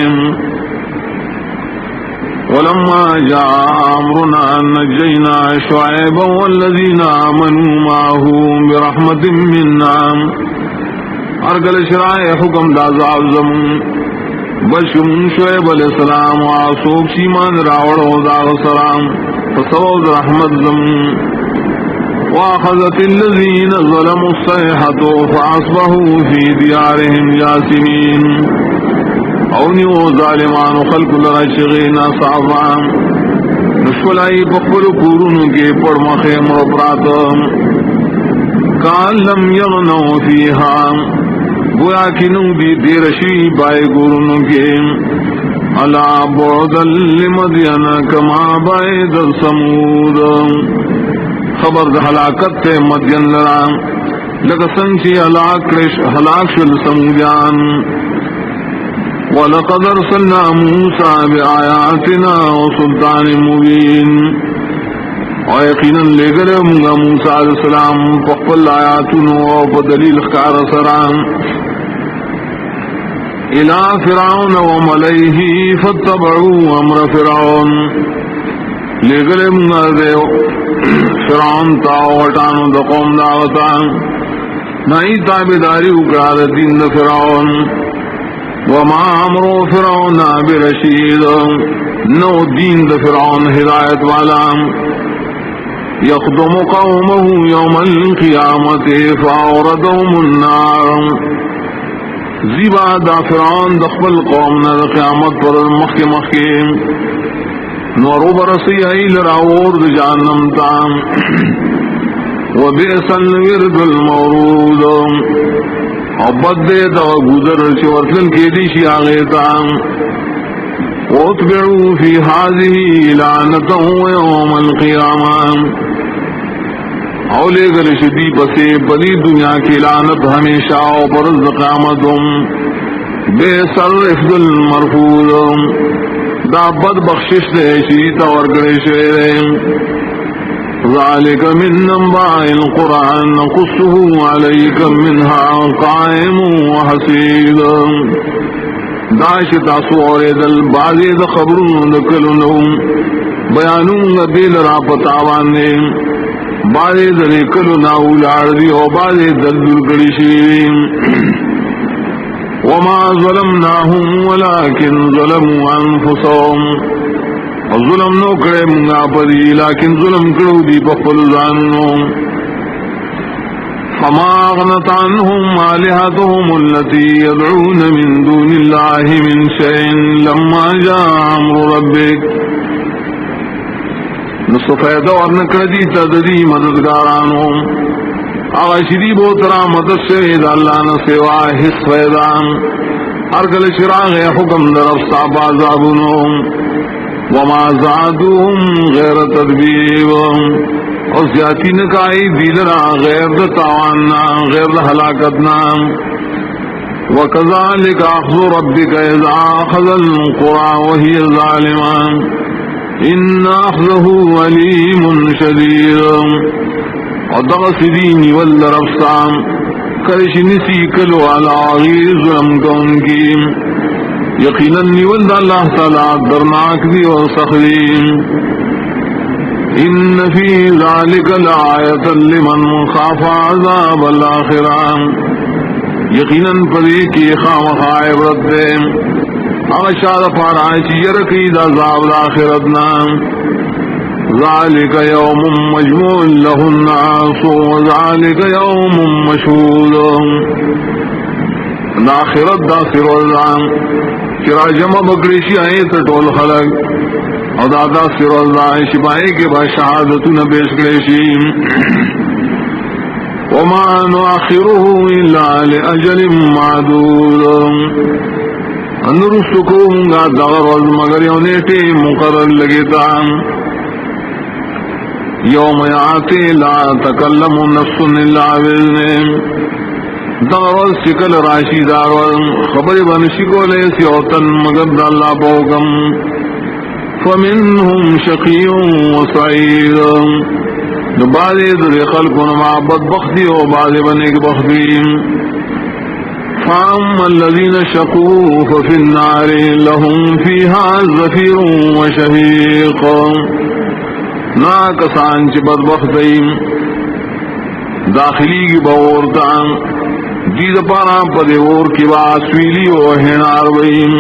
ولما جاء امرنا نجینا شعیبا والذین آمنوا معه برحمت منا ارگل شرائع حکم دازاب زمون بشم شعیب علیہ السلام وعصوب شیمان راوڑ وزاغ السلام فصوض رحمت زمون واخذت الذین ظلموا الصیحة فاصبحوا فی دیارهم جاسمین اونیو ظالمان خلق لرشغین صعبان نشولائی بقبل کورونو کے پڑمخ مربراتم کان لم یغنو فیہا گویا کی نو دی دیرشی بائے گورنو کے الا بعدا لمدین کما بعد سمود خبر دا ہلاکت تے مدین لرام لگسن چی ہلاک شل سمودیان وَلَقَدْ أَرْسَلْنَا مُوسَى بِآيَاتِنَا وَسُلْطَانٍ مُبِينٍ وَيَقِينًا لِگَرَمُگَ موسیٰ علیہ السلام فقبل آیاتنو وَدَلِيل اخکار سرام إِلَى فِرْعَوْنَ وَمَلَئِهِ فَاتَّبَعُوا أَمْرَ فِرْعَوْنَ لِگَرَمُگَ دیو فرعون تاوٹانو دقوم داوتان نائی تابداری اکرار دین دا فرعون وما امرو فرعون برشید نو دین دا فرعون ہدایت والا یقدم قومه یوم القیامت فاوردهم النار زیبا دا فرعون دخبل قومنا دا قیامت پر مخی نورو برسی ایل راور دا جانم تام وبئس الورد المورود عبد دے دا گزر چورتن کی دیشی آغیتا واتبعو فی حاضی لعنتا یوم القیامہ اولے گلشدی پسے پدی دنیا کی لعنت ہمیشہ پرز قیامتم بے سر افضل المرفوض دا بد بخشش دے شیطا ورگڑے شیرے ذلك من انباء القرآن نقصه عليك منها قائم وحسيد داش تاسور دل بازی د خبرونو نکلونو بیانونو دل را پتاوان نے بازی د نکلونا اولاد دی او بازی دل دلگڑی شی وما ظلمناهم ولكن ظلموا انفسهم اور ظلم نو کرے منگا پدی لیکن ظلم کرو دی بخل زاننو فما اغنت عنهم آلهتهم التي يدعون من دون الله من شيء لما جاء امر ربك نصف فیدہ اور نکردی تددی مددگارانو آغاشدی بوترا مدد شہید اللہ نسوا حس فیدان ارگل شراغ حکم در افسا بازابنو وما زادوهم غیر تدبیب اور زیادتی نکائی دیلرا غیر تاواننا غیر ہلاکتنا وکذالک اخذ ربک اذا اخذ القرى وهي ظالمة ان اخذه علیم شدید اور دغسدینی والرفسام کرش نسی کلو علا غیر ظلم کون کی یقیناً نیولد اللہ تعالی درناک دی اور سختی ان فی ذالک لآیۃ لمن خاف عذاب الآخرہ یقیناً پدی کی خامخا عبرت دے اغشاد پارائچ یرقید عذاب الآخرتنا ذالک یوم مجموع له الناس وذالک یوم مشہود الآخرت دا سرولان چرا جمع بکریشی آئے تٹول خلق او دادا سرولان شپائی کے با شہادتو نبیش کریشی وما نؤخره الا لأجل معدود انرسکو منگا دغرز مگر یونیٹی مقرر لگتا یوم یاتی لا تکلم نفس الا باذنہ دغرز شکل راشی دارول خبر بنشی کو لے سیوتن مگر اللہ بوکم فمنهم شقی و سعید بعض در خلق نما بدبختی و بعض بنک بختی فاما الذین شقوا ففی النار لهم فیہا زفیر و شہیق ناکسان چی بدبختی داخلی کی باورتان دید پارا پدے اور کی باسویلی و ہنار ویم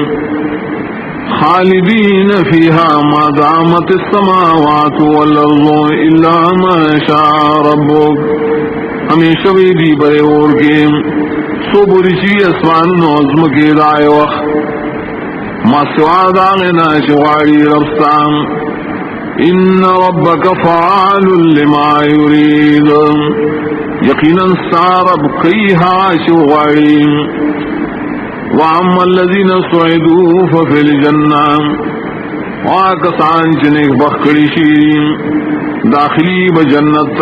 خالدین فیہا ما دامت السماوات والارض الا ما شاء ربک ہمیشہ بھی دی پدے اور کی سو برشی اسمان نوزم کی دائے وقت ما سوا داغنا شواری ربستان ان ربک فعال لما یرید یقیناً سارب کئیہا شوغاری وعما الذین سعدوا ففی الجنہ واکسان چنک بخکڑی شیرین داخلی بجنت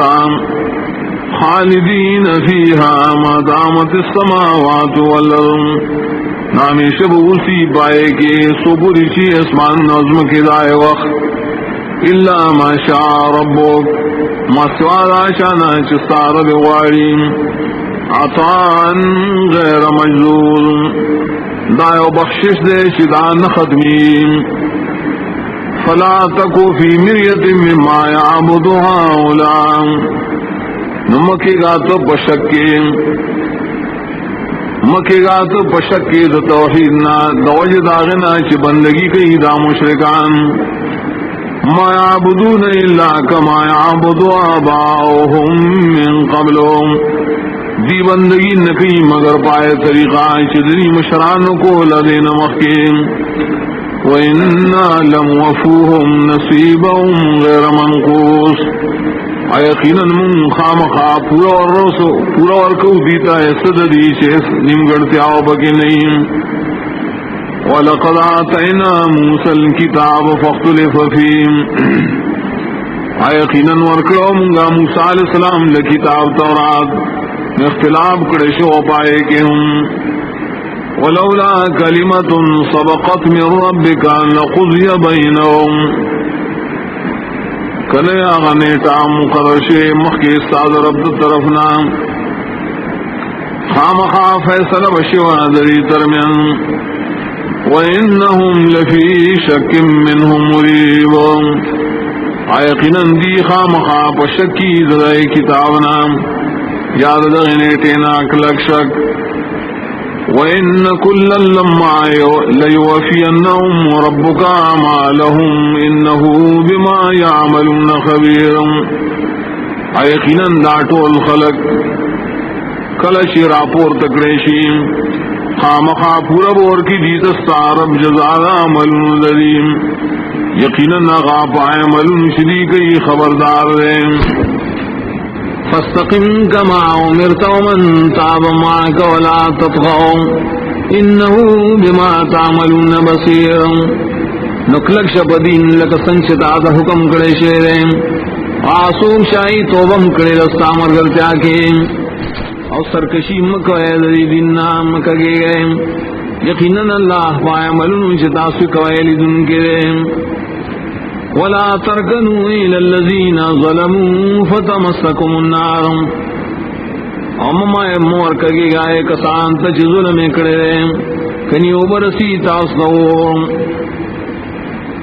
خالدین فیہا ما دامت السماوات والارض نامی شب اسی پائے کے صبرشی اسمان نظم کے دائے وقت الا ما شاء ربک ما سوال شانا چستار بغاری عطان غیر مجذور دائیو بخشش دے شدان ختمی فلا تکو فی مریت مما یعبد هؤلاء نمکی گا تو پشکی دا توحیدنا دوج داغنا چی بندگی کئی دا مشرکان ما يعبدون إلا كما يعبد آباؤهم من قبلهم دی بندگی نکی مگر پائے طریقہ چدری مشران کو لدین مخیم وَإِنَّا لَمْوَفُوهُمْ نَصِيبَهُمْ غَيْرَ مَنْقُوصٍ یقیناً من خامخا پورا ورکو دیتا ہے صددی چیس نمگڑتیاو بکی نہیں وَلَقَدْ آتَيْنَا مُوسَى الْكِتَابَ فَاخْتُلِفَ فِيهِ یقیناً ورکڑو منگا موسیٰ علیہ السلام لکتاب تورات اختلاف کڑشو پائے کہ ہم ولولا کلمۃ سبقت من ربک لقضی بینہم کلے آغا نیٹا مقرر شے مخی استاد رب طرفنا خامخا فیصلہ بشیوہ دری ترمین وَإِنَّهُمْ لَفِي شَكٍّ مِّنْهُ مُرِيبٌ یقیناً دی خامخا پشکی درائی کتابنا یاد دغنے تینا کلک شک وإن كلا لما ليوفينهم ربك أعمالهم إنه بما يعملون خبير. یقینا دا ټول خلق کله چې راپور تکړی خامخا پورا بور کی دیت سارب جزاء عملون لدیم یقینا غاب عملون شدی کئی خبردار دیں. فاستقم كما أمرت ومن تاب معك ولا تطغوا إنه بما تعملون بصير. نکلک شپدین لک سنچتا دا حکم کڑے شیریں آسوم شاہی توبم کڑے رستا مرگر تیاکے اور سرکشی مکوئے دی دن نام مکگے گئے. یقیناً اللہ پائے ملن چتاسو کوئے لدن کے دیں. ولا ترکنوا الى الذین ظلموا فتمسکم النار. اممائے مور کگے گائے کسان تچ ظلم کڑے دیں کنی اوبرسی تاسو.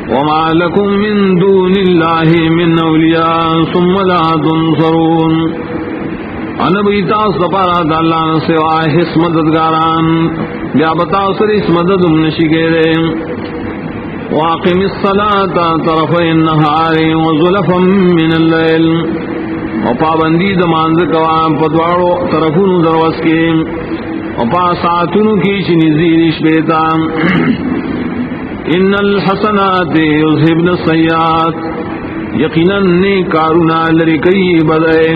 وما لكم من دون الله من اولیاء ثم لا تنصرون. انبی تاس پارا داللہ سوائے حس مددگاران یا بتاثر اس مدد نشگے دے. واقم الصلاة طرفي النهار وزلفا من الليل. وپابندی دمانز کوام پدوارو طرفون دروس کے وپا ساعتون کی چنزیرش بیتا. ان الحسنات یذهبن السیئات. یقینا نیکارونا لرکی بدئے.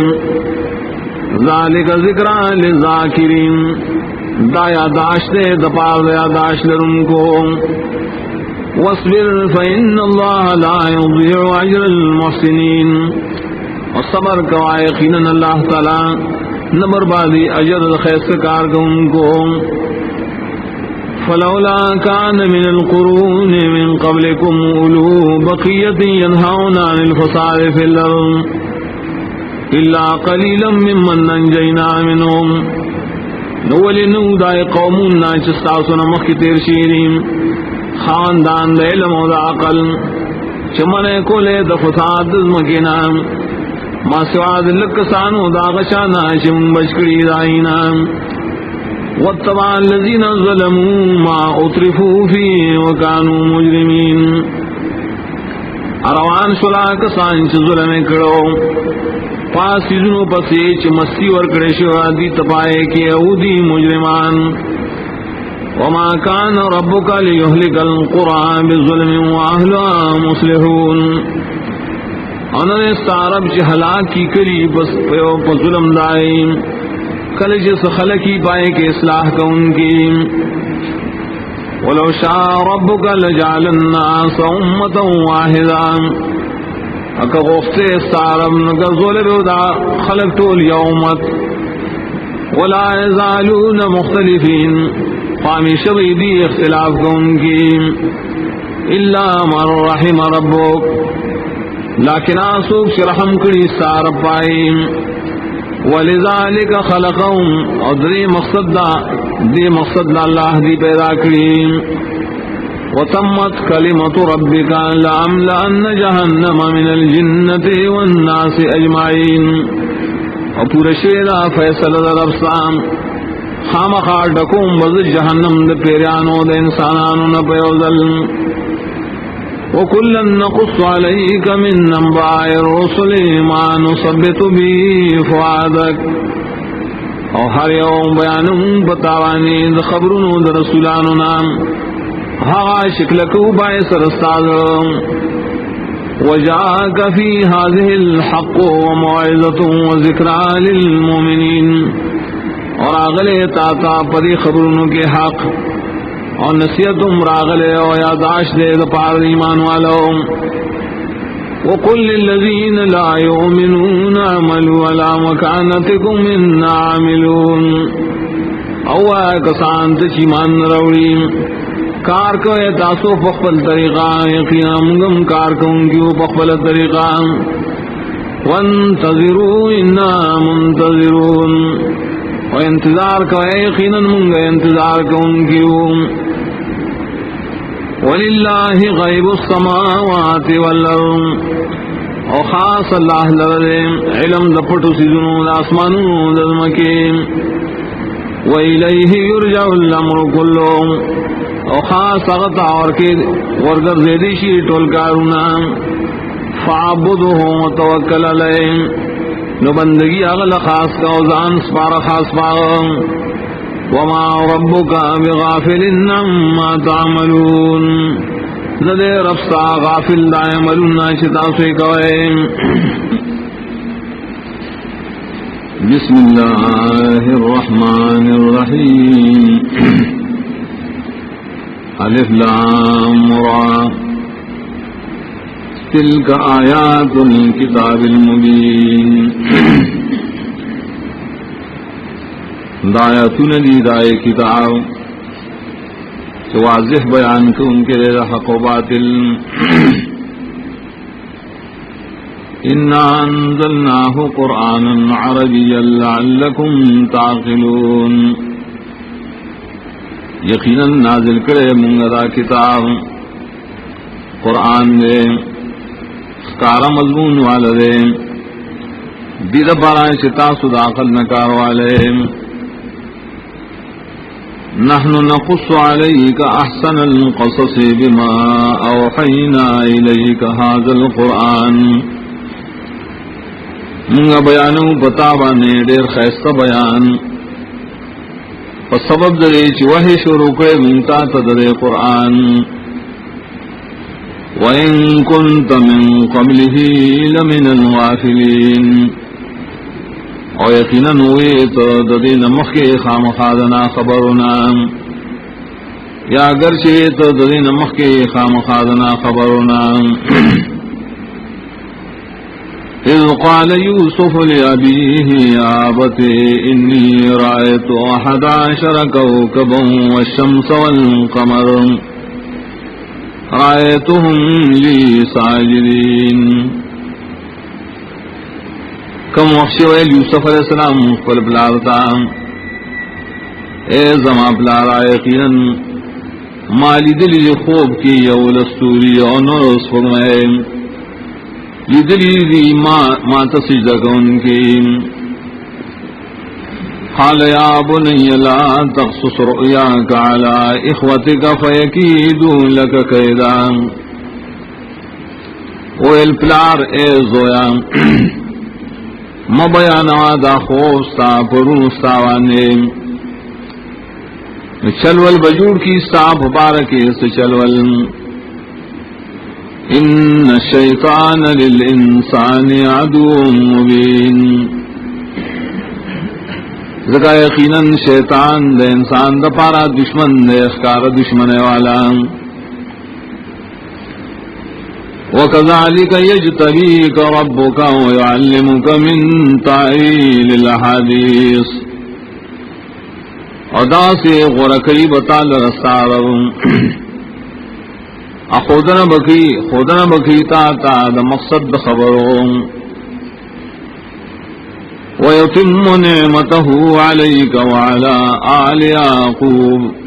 ذالک ذکرى للذاکرین. دا یاداشت دپار یاداشت لرن کو. واصبر فإن الله لا يضيع أجر المحسنين. والصبر کا یقینا اللہ تعالی نبر بادی اجر خیس کار کو. فلولا كان من القرون من قبلكم أولو بقية ينهون عن الفساد في الأرض إلا قليلا ممن أنجينا منهم. نولنو دای قومون ناچستاسونا مخی تیرشیریم خاندان دا علم و دا عقل چمنے کولے دا فساد دزمکینا ما سواد لکسانو دا غشانا چم بشکری دائینا. واتبع الذين ظلموا ما اطرفوا فيه وكانوا مجرمين. اروان شلا کسان چ ظلم کړو پاسینو پسې چې مستی ور کړې شو دي تپائے کې او دي مجرمان. وما كان ربك ليهلك القرى بظلم واهلها مصلحون. انہوں نے سارب چې هلاک کی کړي بس په ظلم دائم کلج سخلقی پائے کہ اصلاح کا ان کی. ولو شاء ربك لجعل الناس امة واحدة. اکا غفتے استعرب نگر ظلب دا خلق طول یومت. ولا يزالون مختلفین. قامی شبیدی اختلاف کا ان کی. الا من رحم ربک. لیکن آسوک شرحم کری استعرب پائیم. ولذالک خلقهم. اور دی مقصد دا اللہ دی پیدا کریم. وتمت کلمت ربک لأملأن جہنم من الجنة والناس اجمعین. اور پورا شیدہ فیصل دا ربسام خامخا ڈکوم بز جہنم دا پیرانو دا انسانانو نپیوزل. وَكُلًّا نَّقُصُّ عَلَيْكَ مِنْ أَنبَاءِ الرُّسُلِ مَا نُثَبِّتُ بِهِ فُؤَادَكَ. اور ہر یوم بیانم بتاوانی دا خبرونو دا رسولانو نام ہاں شکلکو باعث رستاز. وَجَاءَكَ فِي هَذِهِ الْحَقُّ وَمَوْعِظَةٌ وَذِكْرَى لِلْمُؤْمِنِينَ. اور آگلے تاتا پری خبرونو کے حق اور نصیحتم راغلے اور یاداشت دے دپار ایمان والو. وقل للذین لا یؤمنون اعملوا علی مکانتکم انا عاملون. او کسان تچیمان روڑی کار کو تاسو پخپل طریقہ یقینا منگم کار کو انکیو پخپل طریقہ. وانتظروا انا منتظرون. و انتظار کو یقینا منگ انتظار کو انکیو. وللہ غیب السماوات والارض. اور خاص اللہ لرے علم دپٹو سیزنو دا اسمانو دزمکی. وإليه يرجع الأمر كله او خاص اغتا اور کے ورگر زیدی شی ٹول کارونا فعبده وتوکل علیہ نو بندگی اغل خاص کا وزان سپار خاص پاغ وما ربك بغافل عما تعملون زدے رفسا غافل لا عملون شتا سے کوئے بسم اللہ الرحمن الرحیم الف لام را تلك آیات الکتاب المبین دایاتون دی دائے کتاب جو واضح بیان کو ان کے حق و باطل اِنَّا أَنزَلْنَاهُ قُرْآنًا عَرَبِيًّا لَعَلَّكُمْ تَعْقِلُونَ یقیناً نازل کرے منگا کتاب قرآن دے کارا مضمون والے دید بارا چتا صداقل نکار والے نحن نقص عليك أحسن القصص بما أوحينا إليك هذا القرآن منگا بیانو بتابانے دیر خیستہ بیان فسبب دے چی وحی شروع کرے منتا تدر قرآن وَإِن كُنْتَ مِن قَبْلِهِ لَمِنَ الْغَافِلِينَ او یقیناً ہوئے تو ددین مخی خامخادنا خبرنا یا اگرچہ تو ددین مخی خامخادنا خبرنا إذ قال يوسف لأبيه يا أبت إني رأيت 11 كوكبا والشمس والقمر رأيتهم لي ساجدين کم وقت ویل یوسف علیہ السلام قل بلارتا اے زما بلارا یقینا مالی دلی خوب کی یولستوری اونور اسفرمائے لیدلی دی ما تسجدہ کن کی قال یا بنی لا تقصص رؤیاک علی اخوتک فیکیدو لک کیدا ویل پلار اے زویا مبیانا دا خوف ستا پرون ستاوانے چلول بجوڑ کی ستا بارکی سے چلول ان الشیطان للانسان عدو مبین ذکا یقیناً شیطان دے انسان دا پارا دشمن دے اخکار دشمن والا وَكَذَلِكَ يَجْتَبِيكَ رَبُّكَ وَيُعَلِّمُكَ مِن تَأْوِيلِ الْأَحَادِيثِ ادا سے غرقی بطال رستار خودنا بکی تا دا مقصد خبروں وَيُتِمُّ نِعْمَتَهُ عَلَيْكَ وَعَلَى آلِ يَعْقُوبَ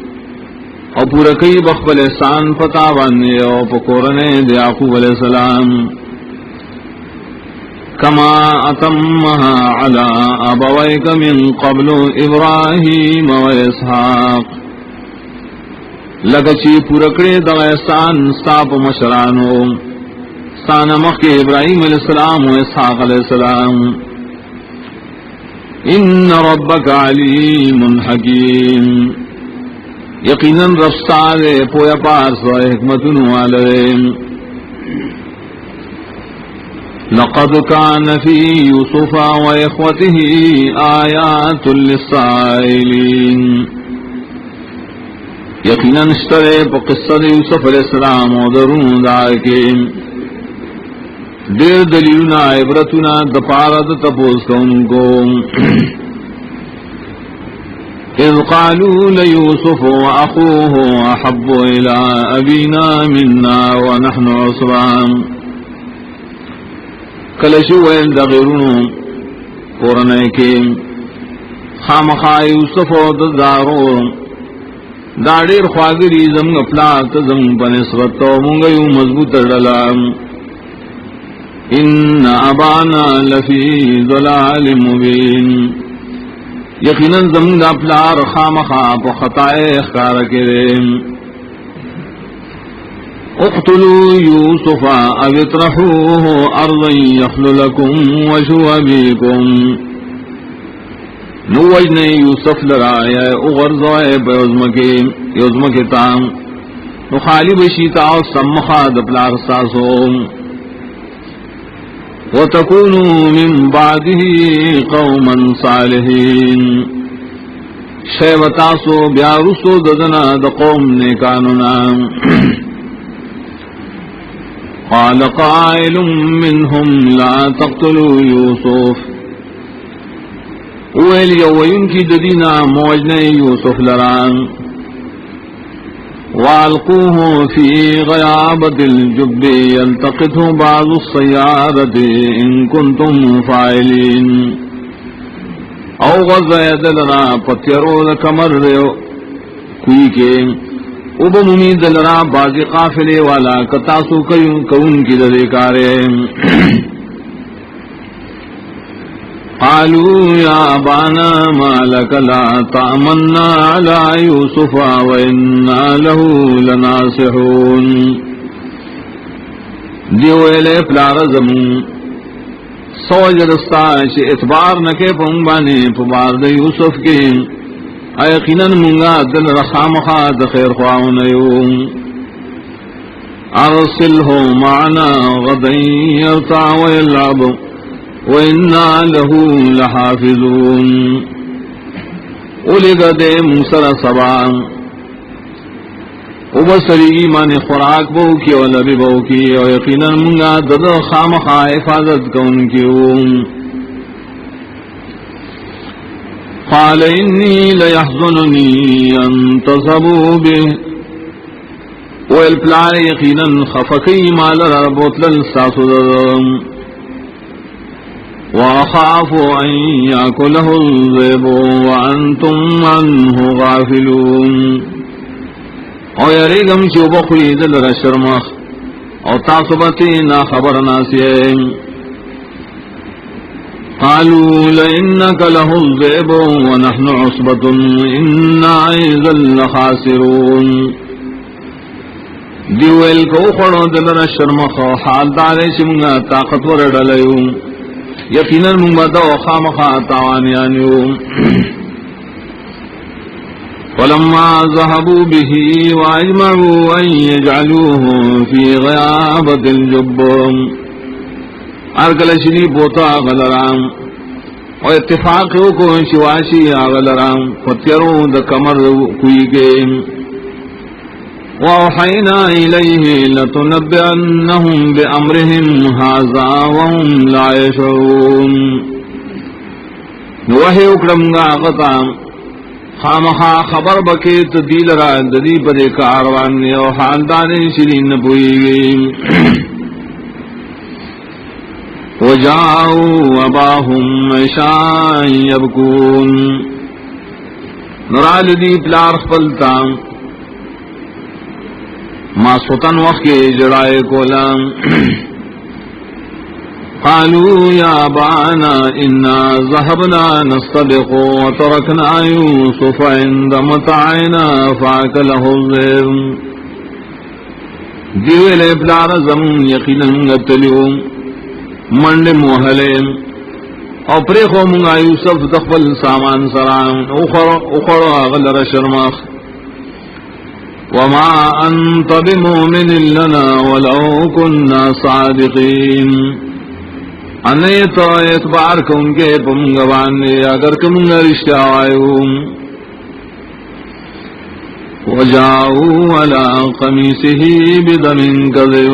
اور پورا کئی بخبل احسان پتا بانے اور پکورنے دے یعقوب علیہ السلام کما اتمہا علی ابویک من قبل ابراہیم و اسحاق لگچی پورا کرے دا احسان ستاپ مشرانو سانمخ کے ابراہیم علیہ السلام و اسحاق علیہ السلام ان ربک علیم حکیم یقیناً رفتار پویا پاس و حکمت والے لقد كان في يوسف وإخوته آيات للسائلين یقیناً اشترے پا قصہ یوسف علیہ السلام و درون داکے دیر دلیلنا عبرتنا دپارت تپوز کونکو إذ قالوا ليوسف وأخوه أحب إلى أبينا منا ونحن عصبان کلشو ویل دغیرونو قرنائے خامخا یوسف و دارو داڑیر خواگری زمگ پلاک زمگ پنسبت و منگیو مضبوط ڈلام ان ابانا لفی ضلال مبین یقیناً زمون دا پلار خامخا پا خطائے اخکار کرے اقتلوا یوسف او اطرحوه ارضا یخل لکم وجه ابیکم نو وجنے یوسف لرائے اغرزوائے یوزمکی تام نو خالی بشیتا و سمخا دپلار ساسوم وَتَكُونُوا مِن بَعْدِهِ قَوْمًا صَالِحِينَ شیوتاسو بیارسو ددنا دقوم نیکاننا قال قائل منهم لا تقتلوا يوسف ویل یوین کی ددینا موجن یوسف لران وَأَلْقُوهُ فِي غَيَابَةِ الْجُبِّ يَلْتَقِطْهُ بَعْضُ السَّيَّارَةِ إِن كُنتُمْ فَاعِلِينَ او غزید لرا پتیرو کمر کوئی کے اب ممید لرا بازی قافلے والا کتاسو کون کی دریکارے قالوا يا أبانا ما لك لا تأمنا على يوسف وإنا له لناصحون دیوئلے پلارزم سوجدستا چھ اتبار نکے پنبانے پبار دا یوسف کے ایقیناً منگا دل رخامخا دخیر خواہنیو ارسلہ معنا غدن یرتع ویلعب وَإِنَّا لَهُ لَحَافِظُونَ اولگا دے موسر سبان وبسری ایمان خوراک بہو کی و لبی بہو کی و یقینا منگا دد خامخا حفاظت کون کیو قال انی لیحزننی ان تصبوا به والپلار یقینا خفقی مال ربوتلل ساسو وَأَخَافُ أَن يَأْكُلَهُ الذِّئْبُ وَأَنْتُمْ عَنْهُ غَافِلُونَ او یریگم چو بخوری دل رشرمخ او تاسبتی نا خبر ناسیم قالوا لئنك له الذئب ونحن عصبة إنا إذا لخاسرون دیویل کو خڑو دل رشرمخ حال دارے چمگا طاقتور ڈلیوں یقیناً مبدا و خامخا تاوانیانیو فلما ذهبوا به واجمعوا ان يجعلوه في غيابة الجب ارکل شری بوتا غلرام و اتفاق کو شواشی غلرام فتیرو د کمر کوئی کے وَأَوْحَيْنَا إِلَيْهِ لَتُنَبِّئَنَّهُمْ بِأَمْرِهِمْ هَذَا وَهُمْ لَا يَشْعُرُونَ وحی اکرمگا غطا خامخا خبر بکیت دیل را ددی پر کاروان و حالدان شرین پوئی گئی وَجَاءُوا أَبَاهُمْ عِشَاءً يَبْكُونَ نرال دی پلار خپلتا ما سوتن وقت کے جڑائے کولا قالوا يا أبانا إنا ذهبنا نستبق وتركنا يوسف عند متاعنا فأكله الذئب دیویلے پلار زمون یقینا گتلیو منڈ موہلے او پریخو منگا یوسف تخبل سامان سران اخڑو اغلر شرمخ وما أنت بمؤمن لنا ولو كنا صادقين انیت اعتبار کن کے پمگوان نے اگر کم رشتہ آئیو وجاؤوا على قمیصه بدم كذب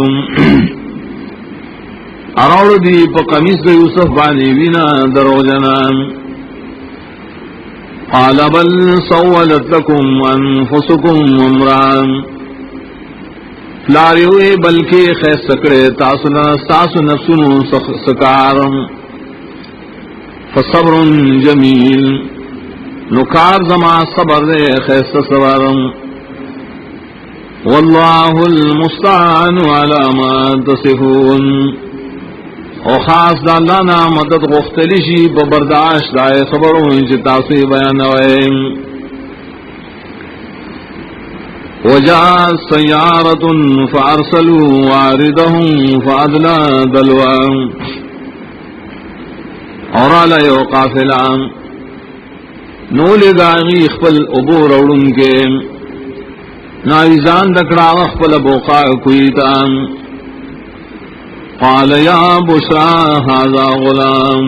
اراؤ دی پا قمیص یوسف بانی بینا دروجنان قال بل سولت لكم انفسكم امرا فلاریوی بلکہ خیس سکڑے تاسنا ساس نفسن سکارم فصبر جمیل نکار زما صبر دے خیس صبرم واللہ المستعان على ما تصفون او خاص دا اللہ نا مدد غفتلی شی پا برداشت دائے خبروں چی تاثیر بیانوئے وجاء سيارة فأرسلوا واردهم فأدلى دلوا اور علیہ قافلہ نولی داغی اخفل عبور اوڑن کے ناویزان دکڑا اخفل بوقا کوئیتا قال یا بشرا هذا غلام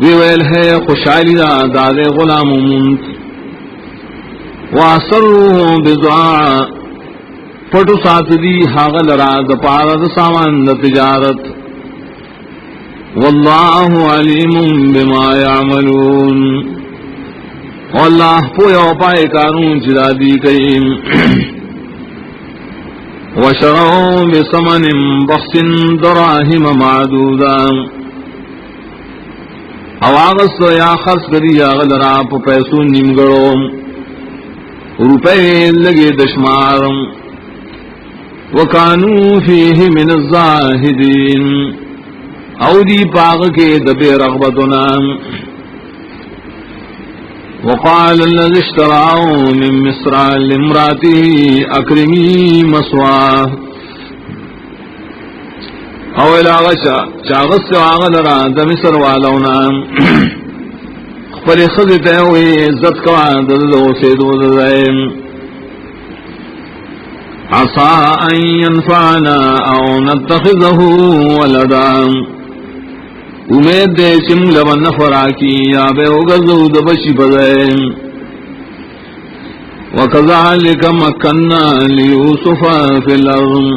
ویویل ہے خوشحالی دا داد غلام منت واسروه بضاعا پٹو سات دی حاغل را دا پارد سامان دا تجارت واللہ علیم بما یعملون واللہ پویا پائے کارون چدا دی کئیم وشرعوا بثمن بخس دراهم معدودا او آغس یا خرس کری آغل را پا پیسو نیمگڑو روپے لگے دشمار وکانو فیہ من الزاہدین او دی پاغ کے دبے رغبتنا وقال الذي اشتراه من مصر لامراته اکرمی مسواه او الاغشا چاغس آغل را دا مصر والونا خپل خزته وي عزت کا دلو سیدو دائم عصا ان ينفعنا او نتخذه ولدا امید دے چم لبن نفرا کی یا بے وغزو دبشی بدائم وكذلك مكنا ليوسف في الارض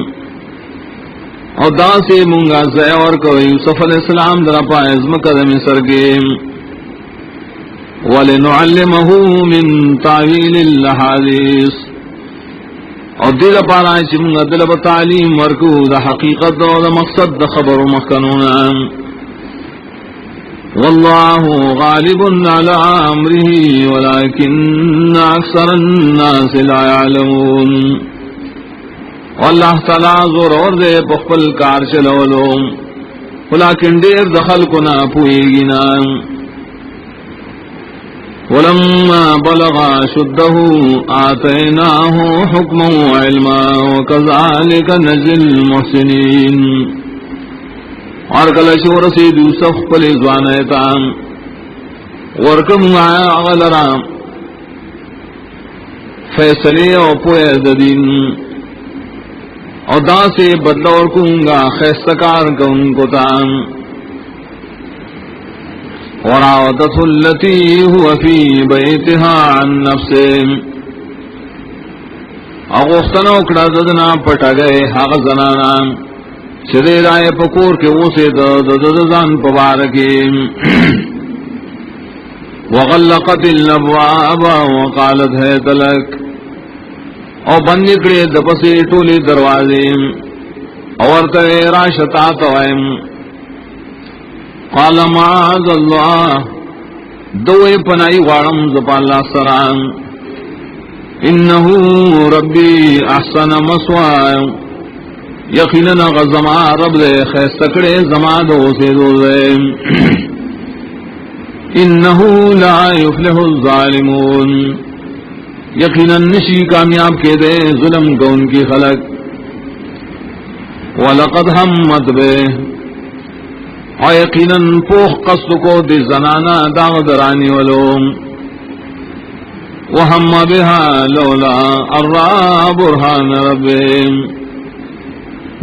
او داسی مونگا زیور کو یوسف علیہ السلام در پائز مقدم سرگیم وَلِنُعَلِّمَهُ مِن تَعْوِيلِ الْأَحَادِيثِ اور دل پارا چمگا دل بتعلیم ورکو دا حقیقت دا مقصد دا خبر مخنونا واللہ غالب على امره ولكن اکثر الناس لا يعلمون واللہ تعالی زور اور دے پخپل کار چلولو ولیکن دیر دخل کنا پوئیگینا ولما بلغ شده آتيناه حكما وعلما وكذلك نجزي المحسنين اور کل شور سید یوسف پل ازوانیتا ورکم آیا غلرا فیصلے او پوئے دین اور دا سے بدلا ورکونگا خیستکار کا ان کو تام وراودته التي هو في بيتها عن نفسه اغوختنا اکڑا ددنا پٹا گئے حق زنانا چدے رائے پکور کے وہ سے ددزان پبارکی وغلقت الابواب وقالت ہے تلک او بند اکڑے دپسی ٹولی دروازے اور تے راشتا توائم قال معاذ اللہ دوئے پنائی وارم زپا اللہ سران انہو ربی احسن مسوائے یقیناً غزما رب دے خیستکڑے زما دو سے دو دے انہو لا یفلح الظالمون یقیناً نشی کامیاب کے دے ظلم کو ان کی خلق وَلَقَدْ ہمت بے اور یقیناً پوخ قصد کو دی زنانا داغ درانی ولوم وہم بها لولا الرا برحان ربیم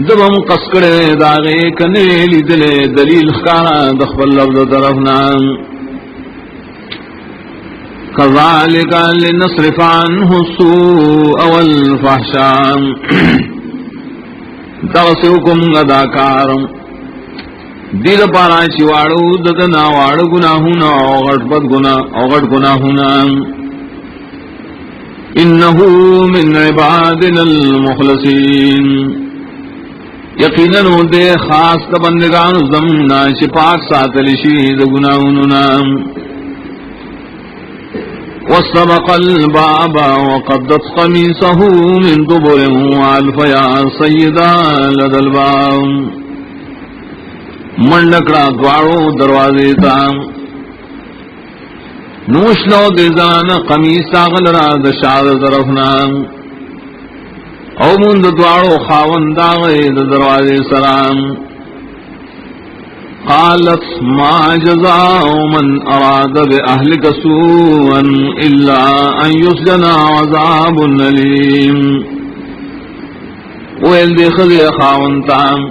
جبم قسکڑے داغے کنیلی دلے دلیل خکارا دخبر لفظ طرفنا كذلك لنصرف عنه السوء والفحشاء تغسوكم غداكارم دل پارا چواڑو ددنا واڑ گناہونا اوغٹ گناہونا انہو من عبادنا المخلصین یقیناً دے خاص بندگان زمنا چپاک ساتلشی د گناہونا واستبق الباب وقدت قميصه من دبر والف يا سيدا لدى الباب منڈکڑا دوارو دروازے تا نوشلو دے زنانا قمیص آغل را دشار طرفنا او من دوارو خاون داغے دروازے سرام قالت ما جزاء من اراد بأهلك سوءا الا ان يسجن عذاب الیم ویل دے خزی خاون تام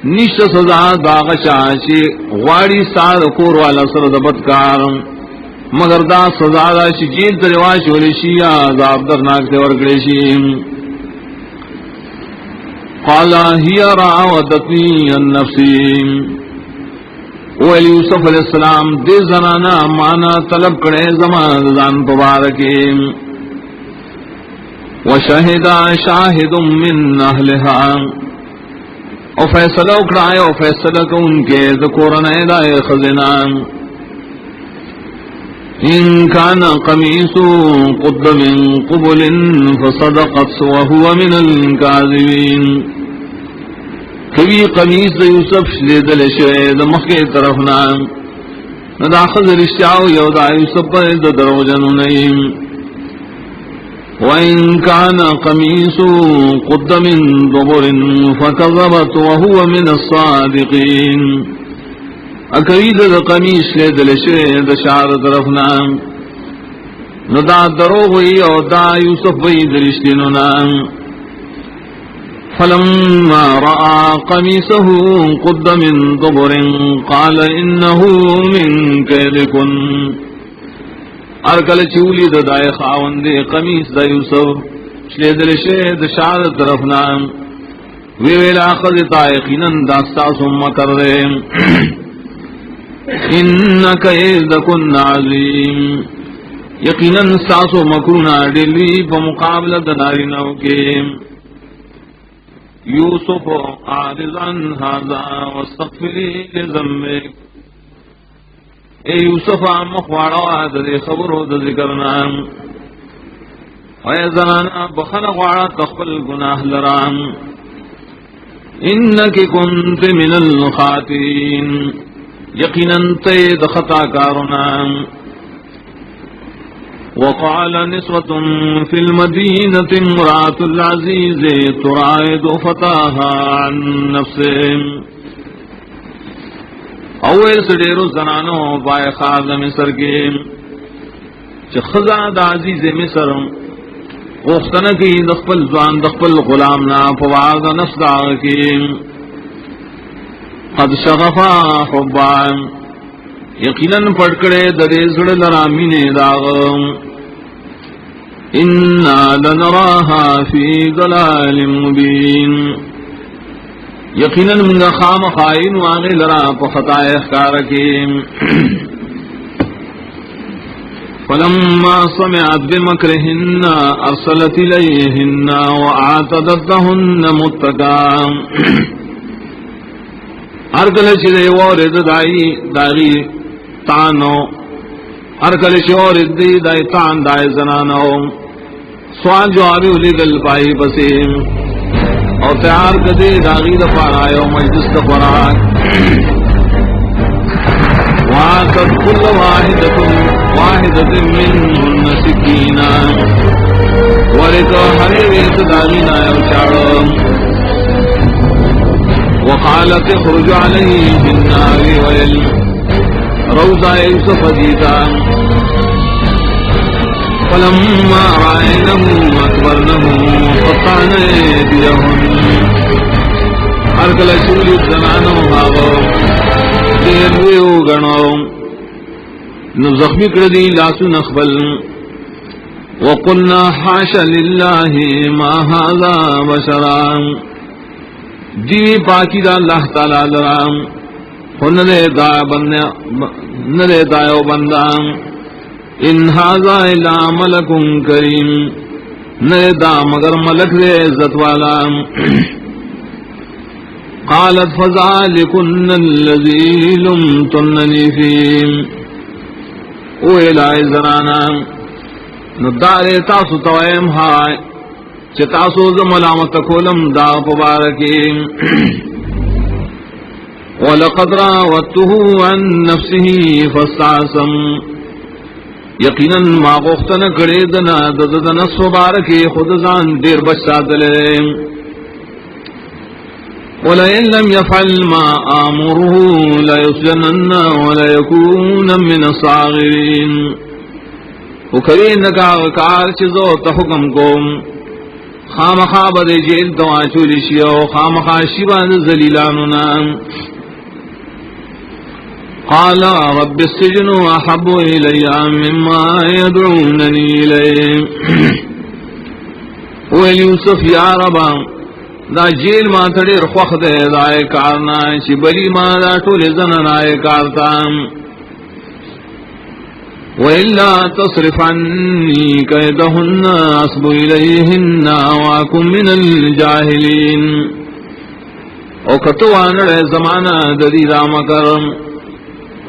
نشت سزا داغ چاچی غواڑی ساد کور والا سر دبتکار مگر دا سزا دا چی جیل ترواش ولیشی عذاب درناک تے ورگڑیشی قال هي راودتني عن نفسي ویل یوسف علیہ السلام دے زنانا مانا طلب کرے زمان زان پبارکی وشہد شاہد من اہلها او فیصلہ اکڑائے او فیصلہ کو ان کے ذکورن ایدائے خزنان ان کان قمیص قد من قبل فصدقت وهو من الكاذبین کبھی قمیص دا یوسف شلیدل شوید مخی طرفنا ندا خز رشتیاو یودا یوسف پر دا دروجن نیم وَإِن كَانَ قَمِيصُهُ قُدَّ مِن دُبُرٍ فَكَذَبَتْ وَهُوَ مِنَ الصَّادِقِينَ اکوید دا قمیص لے دلشے دا شعر طرفنا ندا دروغی او دا یوسف بی درشتننا فَلَمَّا رَأَى قَمِيصَهُ قُدَّ مِن دُبُرٍ قَالَ إِنَّهُ مِن كَيْدِكُنَّ ارکل چولی دا دائے خاون دے قمیص دا یوسف شلیدل شید شعر طرفنا ویویلا خد تائقینن داستاسم مکر دے انکا ایدکن عظیم یقیناً ساسو مکرونا ڈلی پا مقابل دنارینو کے یوسف عارضاً حاضا واستغفری لزمک اے یوسف مخواڑا دے خبرو دے ذکرنا اے زنانا بخن غواڑا تخبل گناہ لرام انکی کنت من الخاتین یقیناً تید خطا کارنا وقال نسوة في المدينة امرأة العزيز تراود فتاها عن نفسه اول سڑیرو زنانو بائے خاز مصر کے چھ خزا دا عزیز مصر غختن کی دخپل زوان دخپل غلامنا فوار دا نفس دا کی قد شغفا حبان یقیناً پڑکڑے درے زڑ لرامین داغ انا لنراہا فی ضلال مبین یقیناً منگا خام خائن واغی لرا پا خطائے اخکارکیم فلما سمعت بمکرہن ارسلت الیہن وآتدتہن متکام ارکل چلے وارد داغی تانو ارکل چلے دی دائی تان دائی زنانو سوال جوابی علی گل پائی پسیم اور تیار کدے داغی دفار آئے مجلس دفراک وآتت كل واحدة منهن سكينا ورکو حریویت داغینا یوچاڑو وقالت اخرج علیہن ویل روضا یوسف دیتا فلما رأينه أكبرنه وقطعن أيديهن ارکل شولی زنانو هاغو دیرویو گنو نو زخمی کردی لاسو نخبل وقلنا حاش للہ ما هذا بشرا دیوی پاکی دا اللہ تعالی لرام نرے دایو بندام ان هذا الا ملک کریم نرے دا مگر ملک دے عزت والا قالت فذلكن الذي لمتنني فيه او الہی زنانا ندار تاسو تویم ہائے چه تاسو ز ملامت کولم دا پبارکی وَلَقَدْ رَاوَدتُّهُ عَن نَّفْسِهِ فَاسْتَعْصَمَ یقیناً ما غوښتنه کړې دنا د نفس مبارکه خود ځان ډیر بچ ساتلې ولئن لم يفعل ما آمره ليسجنن وليكون من الصاغرين وکوي نکا کار چې زو ته حکم کوم خامخا به جیل ته واچول شي او خامخا شي باندې ذلیلانو نام قال رب السجن احب الي مما يدعونني اليه ويوسف يا رب دا جیل ما تړي خوخ ده دای کارنا چې بلی ما دا ټول زنانای کارتام وإلا تصرف عني كيدهن أصب إليهن وأكن من الجاهلين او کتوان رہ زمانہ ددی دا مکرم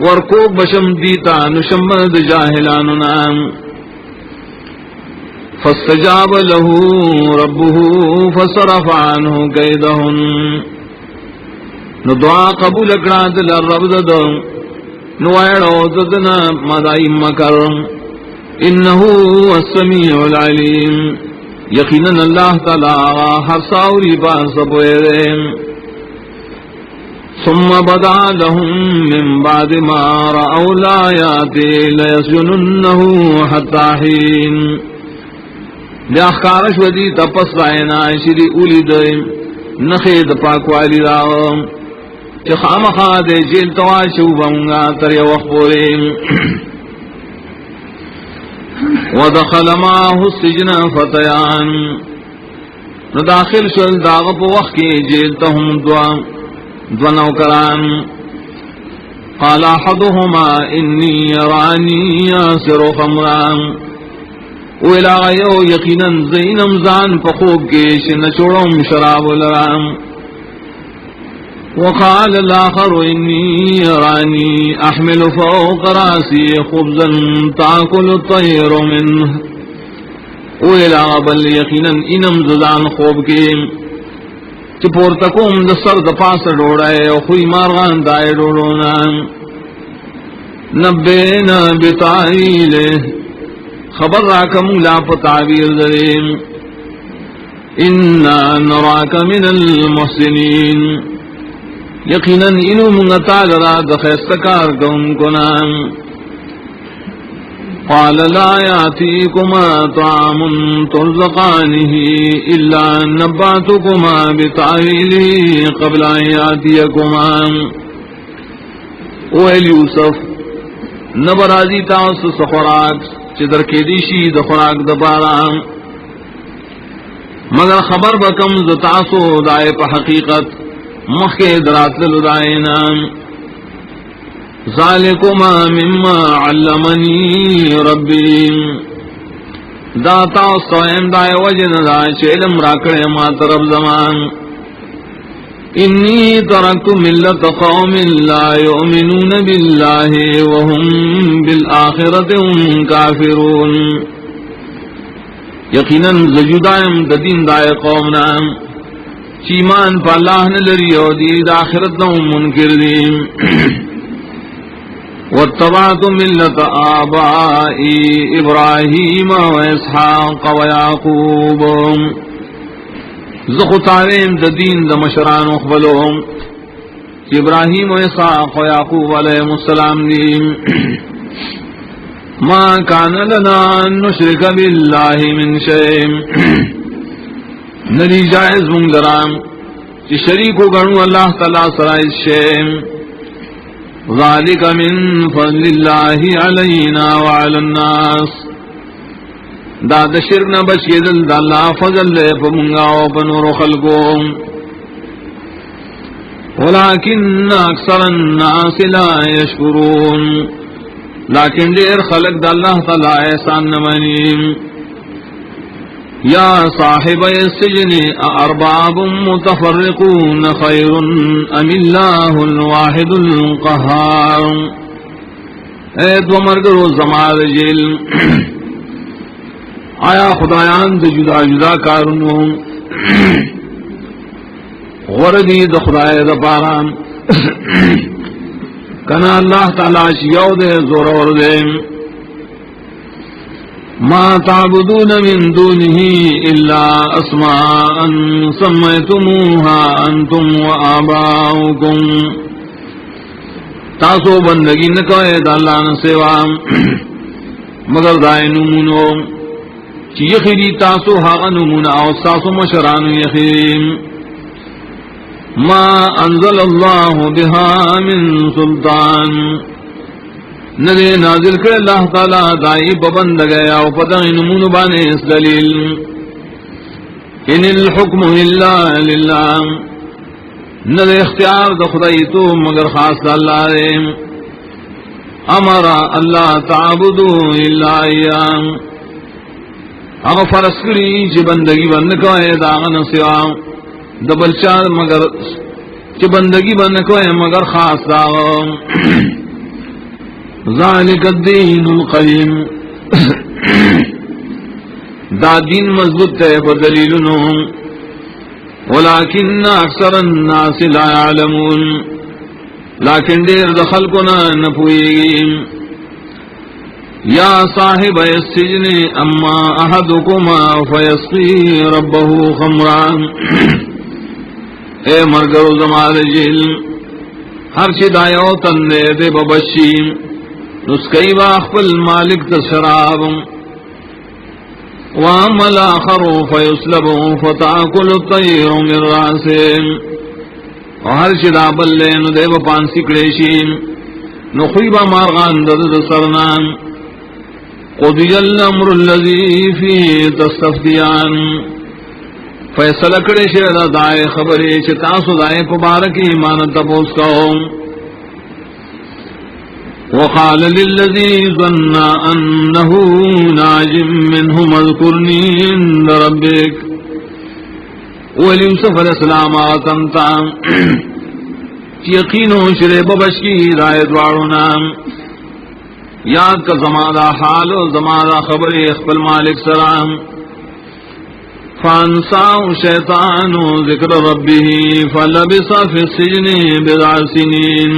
ورکوب بشم دیتا نشمد جاہلاننا فاستجاب له ربه فصرف عنه كيدهن ندعا قبول اکراد لرب ددو نوائڑو ددنا مدائی مکرم انہو السمیع العلیم یقیناً اللہ تعالی ہر ساوری باس بوئے ثم بدا لهم من بعد ما رأوا الآيات ليسجننه حتى حين بیاخکارش ودی تپس رائنا شری اولی دیم نخید پاکوالی راو چه خامخا دے جیل تواشو بمگا تر یو اخبوریم ودخل معه السجن فتیان نداخل شل داغب وقت کی جیل تهم دو نوکران قال احدهما انی یرانی یاسر خمران ویلا غیو یقینا زینم زان پخوب کیش نچوڑم شراب لرام وقال الاخر انی یرانی احمل فوق راسی خبزا تاکل الطیر منه ویلا بل یقینا انم زان خوب کیم چی پورتکوم د سر د پاس ډوړای او خوې مارغان دای ډوړونا نبینا بتعیله خبر راکم لا پتاویر دریم انا نراک من المحسنین یقینا انو منغتا لرا د خیستکار کون کنان قال لا يأتيكما طعام ترزقانه إلا نبأتكما بتأويله قبل أن يأتيكما ويل يوسف نبرازي تاس سخراك چدر کے دیشی د خوراک د بارا مگر خبر بکم ز تاسو دای په حقیقت مخه دراتل داینا ذالکما مما علمنی ربی داتا سوئم دای وجن دا چلم راکڑے ما طرف زمان انی ترکت ملت قوم لا یؤمنون باللہ وهم بالآخرت هم کافرون یقینا زجدائم دین دای قومنا چیمان پا اللہ نلری و دید آخرت نهم منکر دیم واتبعت ملت آبائی ابراہیم و اسحاق و یعقوب زخو تعلیم دا دین دا مشران اخبلوم ابراہیم و اسحاق و یعقوب علیہ السلام دیم ما کان لنا نشرک باللہ من شیم ندی جائز منگرام چی شریکو گنو اللہ تعالی سرائز شیم ذالک من فضل اللہ علینا وعلی الناس دا د شرک نہ بچی دل دا اللہ فضل لے پمنگا و پنور خلقو ولكن اکثر الناس لا یشکرون لیکن دیر خلق دا اللہ تعالی احسان نمانیم یا صاحب السجن ارباب متفرقون خیر ام اللہ الواحد القہار اے دو مرگرو زمال جیل آیا خدایان د جدا جدا کارونو غردی د خدای د پاران کنا اللہ تعالی شیو دے زور اور دے ما تعبدون من دونه الا اسماء سميتموها انتم وآباؤكم تاسو بندگی نہ کوئے دا اللہ نہ سوا مگر دائے نمونو چی یخیری تاسو حق نمونا او تاسو مشران یخیم ما انزل اللہ بها من سلطان ندے نازل کر اللہ تعالی دائی پبند گیا او پتہ نمون بانے اس دلیل ان الحکم الا للہ ندے اختیار دا خدای تو مگر خاص دا اللہ رے امر اللہ تعبدو الا ایام اگر فرس کری چی بندگی بند کوئے داغن سوا دبل چار مگر چی بندگی بند کوئے مگر خاص داغن ذالک الدین القیم دا دین مضبوط ہے بدلیلنو ولكن اکثر الناس لا يعلمون لیکن دیر دخل کنا نپوئیگی یا صاحب السجن اما احدکما فیسقی ربه خمران اے مرگر زمال جل ہر چی دایو تندے دے ببشی نسکی باخفل مالک تشراب واما الاخر فیسلب فتاکل الطیر من راسه اور چی دا بلین دے بپانسی کلیشی نخیبا مارغان دد سرنان قضی الامر الذی فیہ تستفتیان فیصلہ کرے شہد دائے خبری چی تاسو دائے پبارکی ایمان تپوس کہو وقال للذی ظن انه ناج منهم اذکرنی عند ربک ولی یوسف علیہ السلام آتنتا یقینو شرے ببشکی ہدایت وارونا یاد کا زمادہ حال و زمادہ خبر اخبر مالک سلام فانساو شیطان ذکر ربه فلبس فی السجن بضع سنین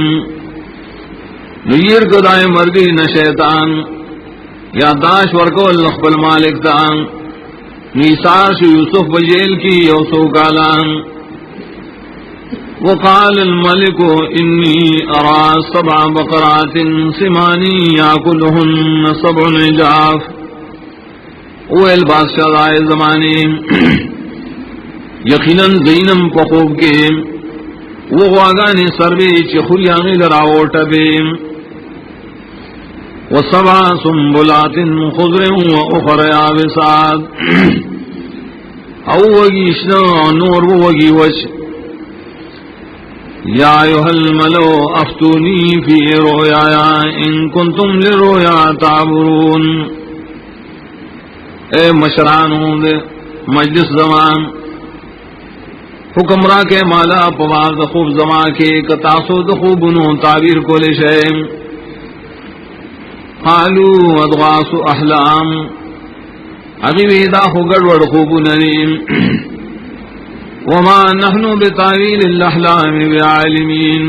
نیر کدائے مرگی نہ شیطان یاداش ورکو اخبر مالک تان نیسار شو یوسف بجیل کی یوسو کالان وقال الملك إني أرى 7 بقرات سمان يأكلهن 7 عجاف اویل بادشاہ رائے زمانے یقیناً زینم پخوب کے وہ غواگانی سروے چخوریانی لراوٹا بے و7 سنبلات خضر و اخر یابسات او وگیشنا نور وگی وش یا ایوہ الملو افتونی فی رؤیایا ان کنتم لرؤیا تعبرون اے مشرانوں دے مجلس زمان حکمراں کے مالا پوار دخوب زمان کے کتاسو دخوبنو تعبیر کو لے شیم قالو ادغاس احلام اغیویدہ خوگڑ ورخوبننیم وما نحن بتعویل الاحلام بعالمین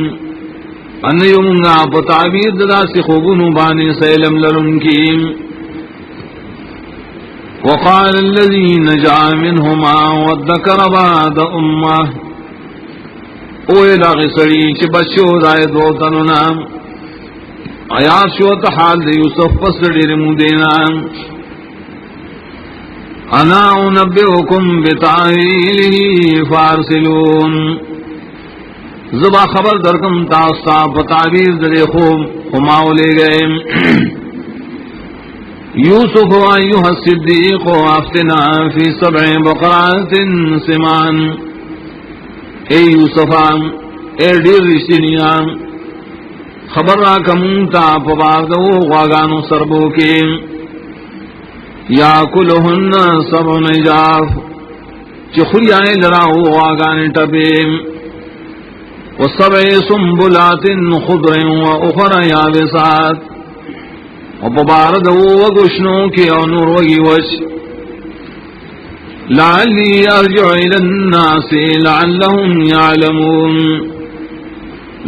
ان یمنگا پتعبیر دا سی خوبنو بانی سیلم لرنکیم وقال الذي نجا منهما وذكر بعد امه اوے لاغ سڑی چ بچو دای دو تننا آیات شو حال یوسف پسڑی رمو دینا انا انبئکم بتعویلہ فارسلون زبا خبر درکم تاستا بتعبیر درے خوب خماو لے گئے یوسف ایوہ الصدیق افتنا فی 7 بقرات سمان اے یوسفان اے دیر رشتنیا خبر را کمونتا پباردو غاگانو سربو کے یاکلہن 7 عجاف چخری آئے لراؤ غاگان ٹپے و7 سنبلات خضر و اخر یابسات وبارد وغشنو کی نور وگی وش لعلی ارجع الى الناس لعلهم يعلمون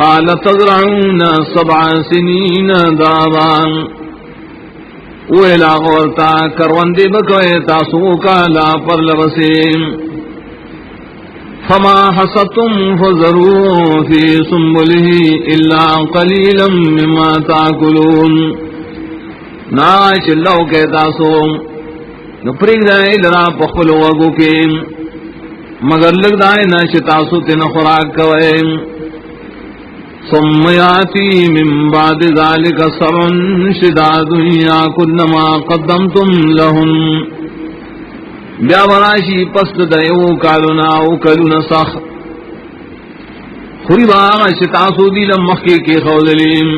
قال تزرعون 7 سنين دابا ویلا غورتا کروندے بکوئے تاسو کالا پر لبسیم فما حصدتم فذروا في سنبله إلا قليلا مما تأكلون ناش اللہ کے تاسو نپرگ دائے لرا پخل وگو کے مگر لگ دائے ناش تاسو تن خوراک کوئے ثم يأتي من بعد ذلك 7 شداد يأكلن ما قدمتم لهم بیا وراشی پس دیو کالونا او کلونا سخ خوری باغ شتاسو دی لمخی کے خودلیم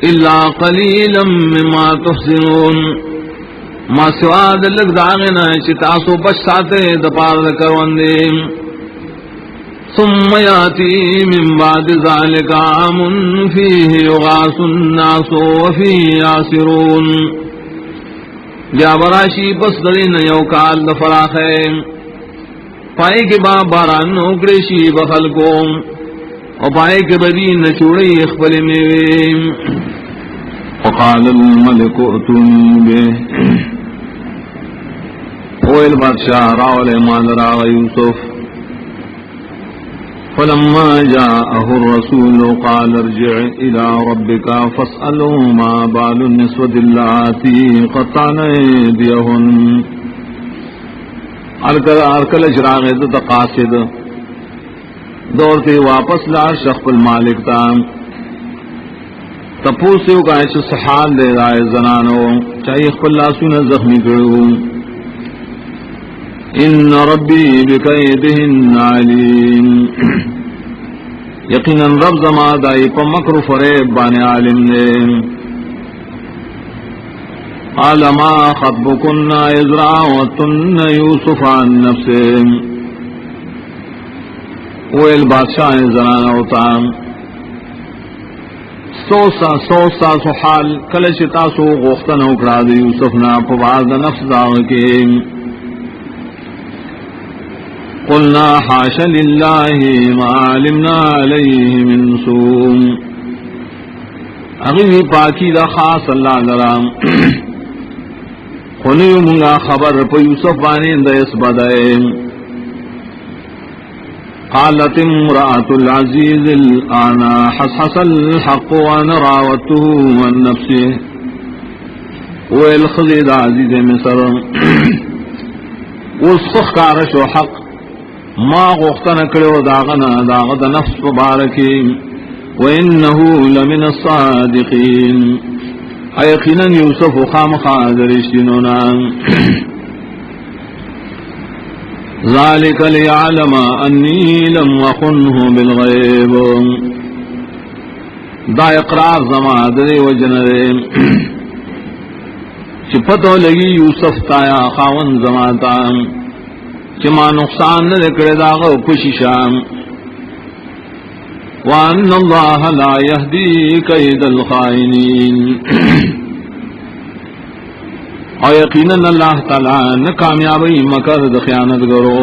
الا قلیلا مما تحسنون ما سواد لگ داغنا شتاسو بچ ساتے دپار دکروندیم ثم يأتي من بعد ذلك عام فيه يغاث الناس وفيه يعصرون یا براشی پس درین یو کال دفراخ ہے پائے کے با باران نوکریشی بخل کو اور پائے کے بدین چوڑی اخبر میویم وقال الملك ائتوني به اویل بادشاہ راول مال راغ یوسف فلما جاءه الرسول قال ارجع إلى ربك فاسأله ما بال النسوة اللاتي قطعن أيديهن ارکل اشراغ عزت قاصد دورتے واپس لار شخص المالک تا تپوسیو کا ایسا سحال دے رائے زنانو چاہیے خپل لاسونا زخمی کرو ان ربی بکیدہن علیم یقینا رب زما دائی پا مکر فریب بانے عالم نے قال ما خطبكن إذ راوتن يوسف عن نفسه ویل بادشاہ زنانہ ہوتا سوسا سحال کلش تاسو غختن اکڑا دی یوسف نا پبعاد نفس داغ کے قلنا حاش لله ما علمنا عليه من سوء اغیوی پاکی دا خاص اللہ لرام خونیو منگا خبر پا یوسف بانی دا اس بدائے قالت امرأة العزيز الآن حصحص الحق وانا راوته عن نفسه والخزيد عزيز مصر واسخخ کارش و حق ما غختن کرو داغنا داغت نفس مبارکی وإنه لمن الصادقين ایقینا یوسف خام خادرشتنونا ذلك ليعلم أني لم أخنه بالغيب دا اقرار زما دے وجنرے چپتو لگی یوسف تایا خاون زما تا چما نقصان نہ کرے داغو پشیشام وان اللہ لا يهدي كيد الخائنین اور یقیناً اللہ تعالی نہ کامیابی مکر د خیانت گرو